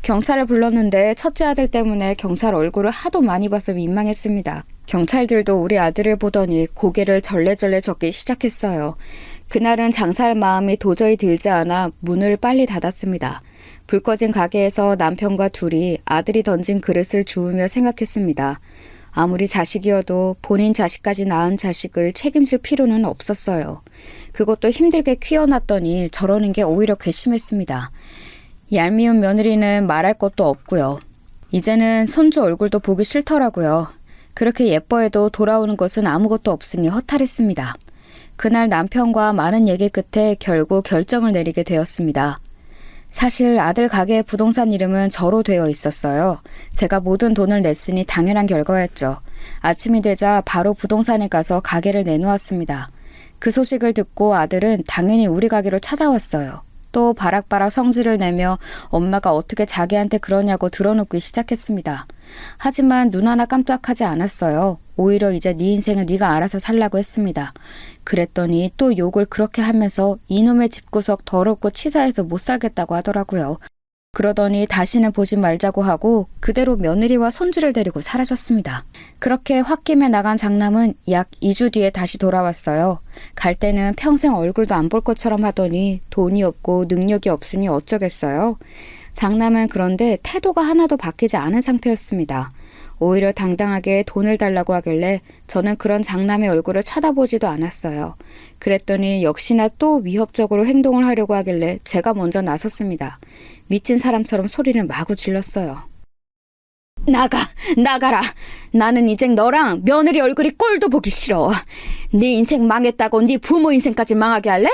경찰을 불렀는데 첫째 아들 때문에 경찰 얼굴을 하도 많이 봐서 민망했습니다. 경찰들도 우리 아들을 보더니 고개를 절레절레 젓기 시작했어요. 그날은 장사할 마음이 도저히 들지 않아 문을 빨리 닫았습니다. 불 꺼진 가게에서 남편과 둘이 아들이 던진 그릇을 주우며 생각했습니다. 아무리 자식이어도 본인 자식까지 낳은 자식을 책임질 필요는 없었어요. 그것도 힘들게 키워놨더니 저러는 게 오히려 괘씸했습니다. 얄미운 며느리는 말할 것도 없고요. 이제는 손주 얼굴도 보기 싫더라고요. 그렇게 예뻐해도 돌아오는 것은 아무것도 없으니 허탈했습니다. 그날 남편과 많은 얘기 끝에 결국 결정을 내리게 되었습니다. 사실 아들 가게의 부동산 이름은 저로 되어 있었어요. 제가 모든 돈을 냈으니 당연한 결과였죠. 아침이 되자 바로 부동산에 가서 가게를 내놓았습니다. 그 소식을 듣고 아들은 당연히 우리 가게로 찾아왔어요. 또 바락바락 성질을 내며 엄마가 어떻게 자기한테 그러냐고 드러눕기 시작했습니다. 하지만 눈 하나 깜짝하지 않았어요. 오히려 이제 네 인생은 네가 알아서 살라고 했습니다. 그랬더니 또 욕을 그렇게 하면서 이놈의 집구석 더럽고 치사해서 못 살겠다고 하더라고요. 그러더니 다시는 보지 말자고 하고 그대로 며느리와 손주를 데리고 사라졌습니다. 그렇게 홧김에 나간 장남은 약 2주 뒤에 다시 돌아왔어요. 갈 때는 평생 얼굴도 안 볼 것처럼 하더니 돈이 없고 능력이 없으니 어쩌겠어요. 장남은 그런데 태도가 하나도 바뀌지 않은 상태였습니다. 오히려 당당하게 돈을 달라고 하길래 저는 그런 장남의 얼굴을 쳐다보지도 않았어요. 그랬더니 역시나 또 위협적으로 행동을 하려고 하길래 제가 먼저 나섰습니다. 미친 사람처럼 소리를 마구 질렀어요. 나가라. 나는 이젠 너랑 며느리 얼굴이 꼴도 보기 싫어. 네 인생 망했다고 네 부모 인생까지 망하게 할래?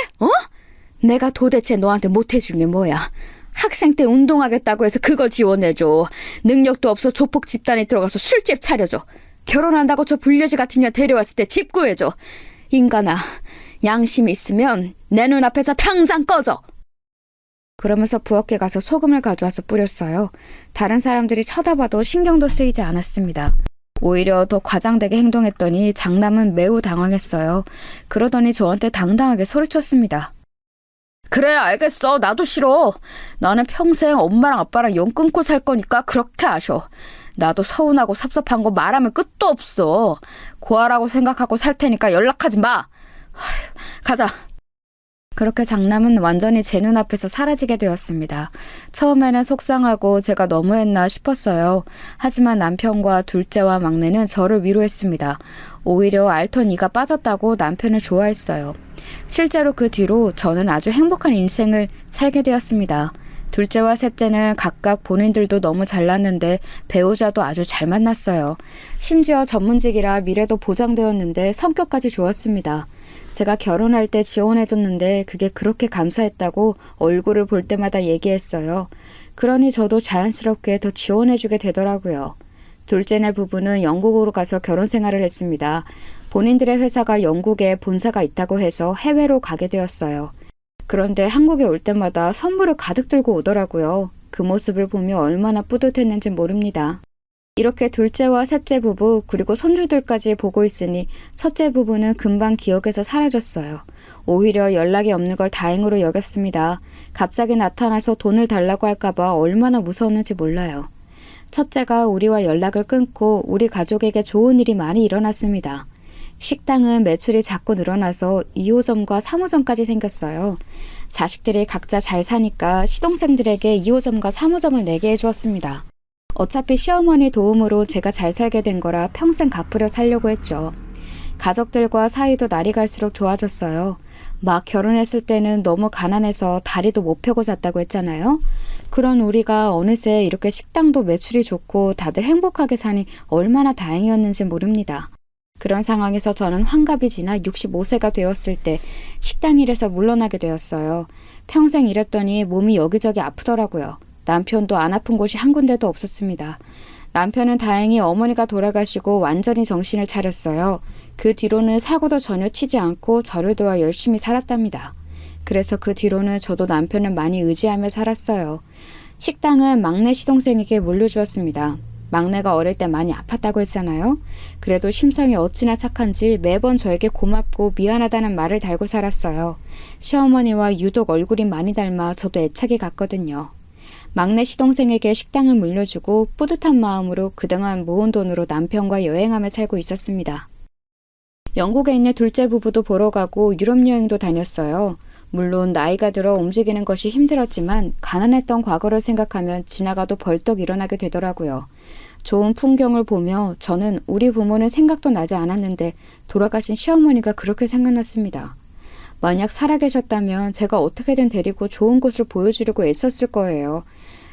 내가 도대체 너한테 못해준 게 뭐야? 학생 때 운동하겠다고 해서 그거 지원해줘. 능력도 없어 조폭 집단에 들어가서 술집 차려줘. 결혼한다고 저 불려지 같은 년 데려왔을 때 집 구해줘. 인간아, 양심이 있으면 내 눈앞에서 당장 꺼져. 그러면서 부엌에 가서 소금을 가져와서 뿌렸어요. 다른 사람들이 쳐다봐도 신경도 쓰이지 않았습니다. 오히려 더 과장되게 행동했더니 장남은 매우 당황했어요. 그러더니 저한테 당당하게 소리쳤습니다. 그래, 알겠어. 나도 싫어. 나는 평생 엄마랑 아빠랑 연 끊고 살 거니까 그렇게 아셔. 나도 서운하고 섭섭한 거 말하면 끝도 없어. 고아라고 생각하고 살 테니까 연락하지 마. 가자. 그렇게 장남은 완전히 제 눈앞에서 사라지게 되었습니다. 처음에는 속상하고 제가 너무했나 싶었어요. 하지만 남편과 둘째와 막내는 저를 위로했습니다. 오히려 앓던 이가 빠졌다고 남편을 좋아했어요. 실제로 그 뒤로 저는 아주 행복한 인생을 살게 되었습니다. 둘째와 셋째는 각각 본인들도 너무 잘났는데 배우자도 아주 잘 만났어요. 심지어 전문직이라 미래도 보장되었는데 성격까지 좋았습니다. 제가 결혼할 때 지원해줬는데 그게 그렇게 감사했다고 얼굴을 볼 때마다 얘기했어요. 그러니 저도 자연스럽게 더 지원해주게 되더라고요. 둘째네 부부는 영국으로 가서 결혼 생활을 했습니다. 본인들의 회사가 영국에 본사가 있다고 해서 해외로 가게 되었어요. 그런데 한국에 올 때마다 선물을 가득 들고 오더라고요. 그 모습을 보며 얼마나 뿌듯했는지 모릅니다. 이렇게 둘째와 셋째 부부 그리고 손주들까지 보고 있으니 첫째 부부는 금방 기억에서 사라졌어요. 오히려 연락이 없는 걸 다행으로 여겼습니다. 갑자기 나타나서 돈을 달라고 할까봐 얼마나 무서웠는지 몰라요. 첫째가 우리와 연락을 끊고 우리 가족에게 좋은 일이 많이 일어났습니다. 식당은 매출이 자꾸 늘어나서 2호점과 3호점까지 생겼어요. 자식들이 각자 잘 사니까 시동생들에게 2호점과 3호점을 내게 해주었습니다. 어차피 시어머니 도움으로 제가 잘 살게 된 거라 평생 갚으려 살려고 했죠. 가족들과 사이도 날이 갈수록 좋아졌어요. 막 결혼했을 때는 너무 가난해서 다리도 못 펴고 잤다고 했잖아요. 그런 우리가 어느새 이렇게 식당도 매출이 좋고 다들 행복하게 사니 얼마나 다행이었는지 모릅니다. 그런 상황에서 저는 환갑이 지나 65세가 되었을 때 식당 일에서 물러나게 되었어요. 평생 일했더니 몸이 여기저기 아프더라고요. 남편도 안 아픈 곳이 한 군데도 없었습니다. 남편은 다행히 어머니가 돌아가시고 완전히 정신을 차렸어요. 그 뒤로는 사고도 전혀 치지 않고 저를 도와 열심히 살았답니다. 그래서 그 뒤로는 저도 남편을 많이 의지하며 살았어요. 식당은 막내 시동생에게 물려주었습니다. 막내가 어릴 때 많이 아팠다고 했잖아요. 그래도 심성이 어찌나 착한지 매번 저에게 고맙고 미안하다는 말을 달고 살았어요. 시어머니와 유독 얼굴이 많이 닮아 저도 애착이 갔거든요. 막내 시동생에게 식당을 물려주고 뿌듯한 마음으로 그동안 모은 돈으로 남편과 여행하며 살고 있었습니다. 영국에 있는 둘째 부부도 보러 가고 유럽 여행도 다녔어요. 물론 나이가 들어 움직이는 것이 힘들었지만 가난했던 과거를 생각하면 지나가도 벌떡 일어나게 되더라고요. 좋은 풍경을 보며 저는 우리 부모는 생각도 나지 않았는데 돌아가신 시어머니가 그렇게 생각났습니다. 만약 살아계셨다면 제가 어떻게든 데리고 좋은 곳을 보여주려고 애썼을 거예요.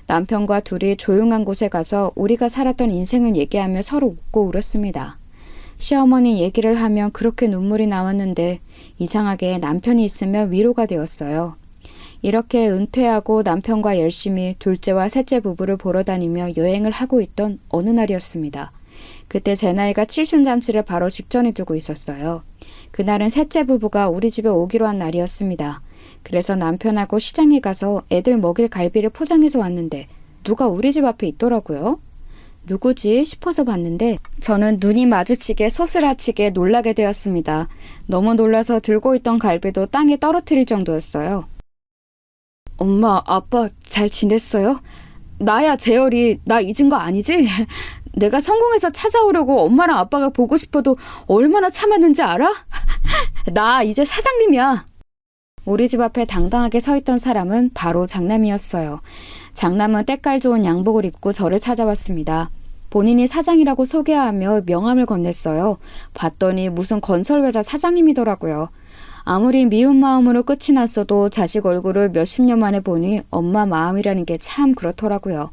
남편과 둘이 조용한 곳에 가서 우리가 살았던 인생을 얘기하며 서로 웃고 울었습니다. 시어머니 얘기를 하면 그렇게 눈물이 나왔는데 이상하게 남편이 있으면 위로가 되었어요. 이렇게 은퇴하고 남편과 열심히 둘째와 셋째 부부를 보러 다니며 여행을 하고 있던 어느 날이었습니다. 그때 제 나이가 칠순잔치를 바로 직전에 두고 있었어요. 그날은 셋째 부부가 우리 집에 오기로 한 날이었습니다. 그래서 남편하고 시장에 가서 애들 먹일 갈비를 포장해서 왔는데 누가 우리 집 앞에 있더라고요. 누구지 싶어서 봤는데 저는 눈이 마주치게 소스라치게 놀라게 되었습니다. 너무 놀라서 들고 있던 갈비도 땅에 떨어뜨릴 정도였어요. 엄마, 아빠 잘 지냈어요? 나야 재열이, 나 잊은 거 아니지? 내가 성공해서 찾아오려고 엄마랑 아빠가 보고 싶어도 얼마나 참았는지 알아? 나 이제 사장님이야. 우리 집 앞에 당당하게 서 있던 사람은 바로 장남이었어요. 장남은 때깔 좋은 양복을 입고 저를 찾아왔습니다. 본인이 사장이라고 소개하며 명함을 건넸어요. 봤더니 무슨 건설회사 사장님이더라고요. 아무리 미운 마음으로 끝이 났어도 자식 얼굴을 몇십 년 만에 보니 엄마 마음이라는 게 참 그렇더라고요.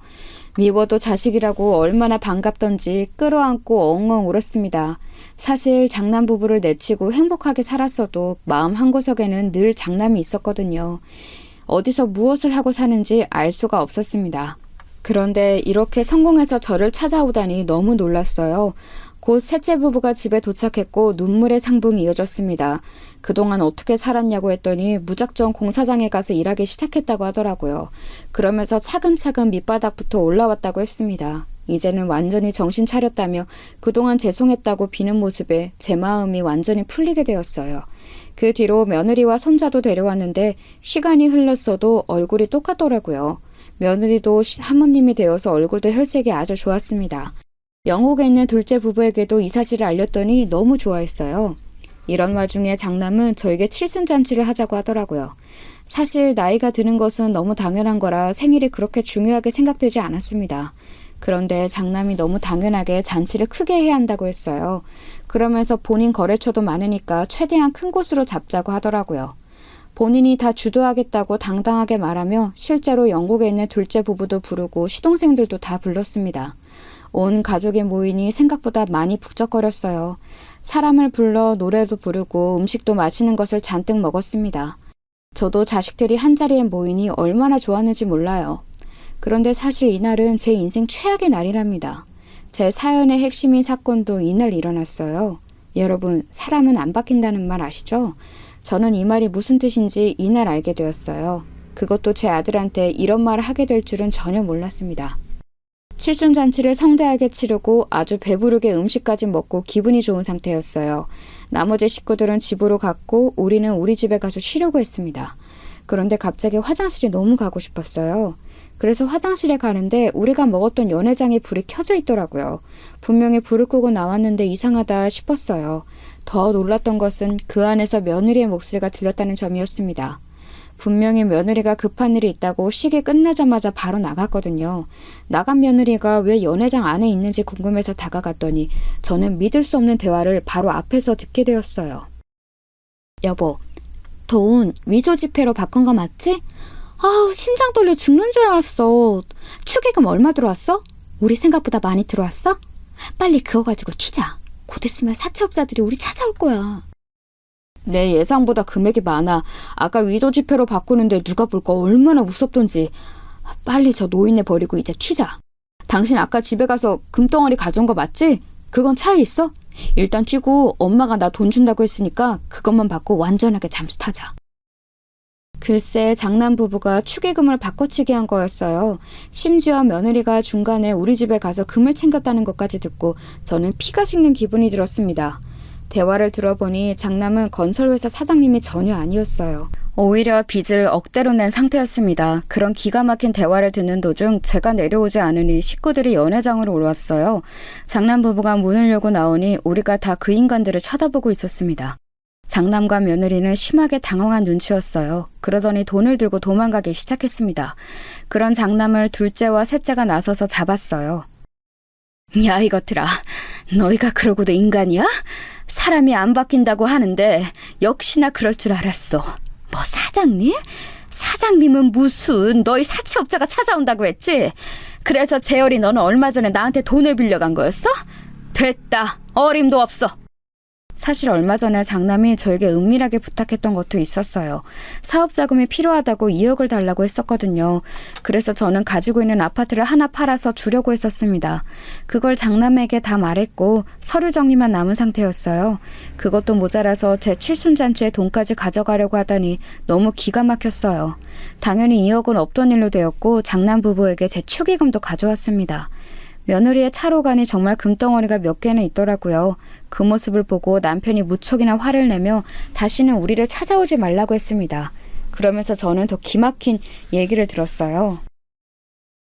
미워도 자식이라고 얼마나 반갑던지 끌어안고 엉엉 울었습니다. 사실 장남 부부를 내치고 행복하게 살았어도 마음 한구석에는 늘 장남이 있었거든요. 어디서 무엇을 하고 사는지 알 수가 없었습니다. 그런데 이렇게 성공해서 저를 찾아오다니 너무 놀랐어요. 곧 셋째 부부가 집에 도착했고 눈물의 상봉이 이어졌습니다. 그동안 어떻게 살았냐고 했더니 무작정 공사장에 가서 일하기 시작했다고 하더라고요. 그러면서 차근차근 밑바닥부터 올라왔다고 했습니다. 이제는 완전히 정신 차렸다며 그동안 죄송했다고 비는 모습에 제 마음이 완전히 풀리게 되었어요. 그 뒤로 며느리와 손자도 데려왔는데 시간이 흘렀어도 얼굴이 똑같더라고요. 며느리도 사모님이 되어서 얼굴도 혈색이 아주 좋았습니다. 영국에 있는 둘째 부부에게도 이 사실을 알렸더니 너무 좋아했어요. 이런 와중에 장남은 저에게 칠순잔치를 하자고 하더라고요. 사실 나이가 드는 것은 너무 당연한 거라 생일이 그렇게 중요하게 생각되지 않았습니다. 그런데 장남이 너무 당연하게 잔치를 크게 해야 한다고 했어요. 그러면서 본인 거래처도 많으니까 최대한 큰 곳으로 잡자고 하더라고요. 본인이 다 주도하겠다고 당당하게 말하며 실제로 영국에 있는 둘째 부부도 부르고 시동생들도 다 불렀습니다. 온 가족이 모이니 생각보다 많이 북적거렸어요. 사람을 불러 노래도 부르고 음식도 맛있는 것을 잔뜩 먹었습니다. 저도 자식들이 한자리에 모이니 얼마나 좋았는지 몰라요. 그런데 사실 이날은 제 인생 최악의 날이랍니다. 제 사연의 핵심인 사건도 이날 일어났어요. 여러분, 사람은 안 바뀐다는 말 아시죠? 저는 이 말이 무슨 뜻인지 이날 알게 되었어요. 그것도 제 아들한테 이런 말을 하게 될 줄은 전혀 몰랐습니다. 칠순잔치를 성대하게 치르고 아주 배부르게 음식까지 먹고 기분이 좋은 상태였어요. 나머지 식구들은 집으로 갔고 우리는 우리 집에 가서 쉬려고 했습니다. 그런데 갑자기 화장실이 너무 가고 싶었어요. 그래서 화장실에 가는데 우리가 먹었던 연회장에 불이 켜져 있더라고요. 분명히 불을 끄고 나왔는데 이상하다 싶었어요. 더 놀랐던 것은 그 안에서 며느리의 목소리가 들렸다는 점이었습니다. 분명히 며느리가 급한 일이 있다고 시계 끝나자마자 바로 나갔거든요. 나간 며느리가 왜 연회장 안에 있는지 궁금해서 다가갔더니 저는 믿을 수 없는 대화를 바로 앞에서 듣게 되었어요. 여보, 돈 위조 지폐로 바꾼 거 맞지? 아우, 심장 떨려 죽는 줄 알았어. 축의금 얼마 들어왔어? 우리 생각보다 많이 들어왔어? 빨리 그거 가지고 튀자. 곧 있으면 사채업자들이 우리 찾아올 거야. 내 예상보다 금액이 많아. 아까 위조 지폐로 바꾸는데 누가 볼까 얼마나 무섭던지. 빨리 저 노인네 버리고 이제 튀자. 당신 아까 집에 가서 금덩어리 가져온 거 맞지? 그건 차에 있어? 일단 튀고 엄마가 나 돈 준다고 했으니까 그것만 받고 완전하게 잠수 타자. 글쎄, 장남 부부가 축의금을 바꿔치기 한 거였어요. 심지어 며느리가 중간에 우리 집에 가서 금을 챙겼다는 것까지 듣고 저는 피가 식는 기분이 들었습니다. 대화를 들어보니 장남은 건설회사 사장님이 전혀 아니었어요. 오히려 빚을 억대로 낸 상태였습니다. 그런 기가 막힌 대화를 듣는 도중 제가 내려오지 않으니 식구들이 연회장으로 올라왔어요. 장남 부부가 문을 열고 나오니 우리가 다 그 인간들을 쳐다보고 있었습니다. 장남과 며느리는 심하게 당황한 눈치였어요. 그러더니 돈을 들고 도망가기 시작했습니다. 그런 장남을 둘째와 셋째가 나서서 잡았어요. 야, 이것들아, 너희가 그러고도 인간이야? 사람이 안 바뀐다고 하는데 역시나 그럴 줄 알았어. 뭐 사장님? 사장님은 무슨, 너희 사채업자가 찾아온다고 했지? 그래서 재열이 너는 얼마 전에 나한테 돈을 빌려간 거였어? 됐다, 어림도 없어. 사실 얼마 전에 장남이 저에게 은밀하게 부탁했던 것도 있었어요. 사업 자금이 필요하다고 2억을 달라고 했었거든요. 그래서 저는 가지고 있는 아파트를 하나 팔아서 주려고 했었습니다. 그걸 장남에게 다 말했고 서류 정리만 남은 상태였어요. 그것도 모자라서 제 칠순잔치에 돈까지 가져가려고 하다니 너무 기가 막혔어요. 당연히 2억은 없던 일로 되었고 장남 부부에게 제 축의금도 가져왔습니다. 며느리의 차로간이 정말 금덩어리가 몇 개는 있더라고요. 그 모습을 보고 남편이 무척이나 화를 내며 다시는 우리를 찾아오지 말라고 했습니다. 그러면서 저는 더 기막힌 얘기를 들었어요.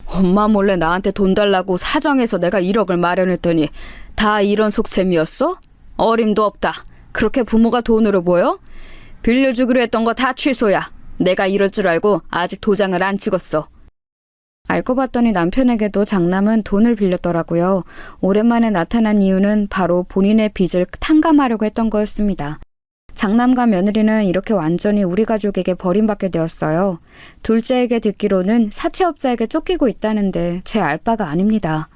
엄마 몰래 나한테 돈 달라고 사정해서 내가 1억을 마련했더니 다 이런 속셈이었어? 어림도 없다. 그렇게 부모가 돈으로 보여? 빌려주기로 했던 거 다 취소야. 내가 이럴 줄 알고 아직 도장을 안 찍었어. 알고 봤더니 남편에게도 장남은 돈을 빌렸더라고요. 오랜만에 나타난 이유는 바로 본인의 빚을 탕감하려고 했던 거였습니다. 장남과 며느리는 이렇게 완전히 우리 가족에게 버림받게 되었어요. 둘째에게 듣기로는 사채업자에게 쫓기고 있다는데 제 알바가 아닙니다.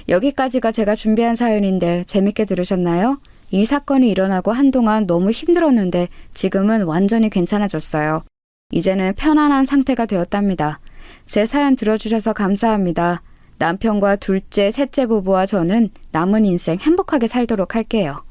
여기까지가 제가 준비한 사연인데 재밌게 들으셨나요? 이 사건이 일어나고 한동안 너무 힘들었는데 지금은 완전히 괜찮아졌어요. 이제는 편안한 상태가 되었답니다. 제 사연 들어주셔서 감사합니다. 남편과 둘째, 셋째 부부와 저는 남은 인생 행복하게 살도록 할게요.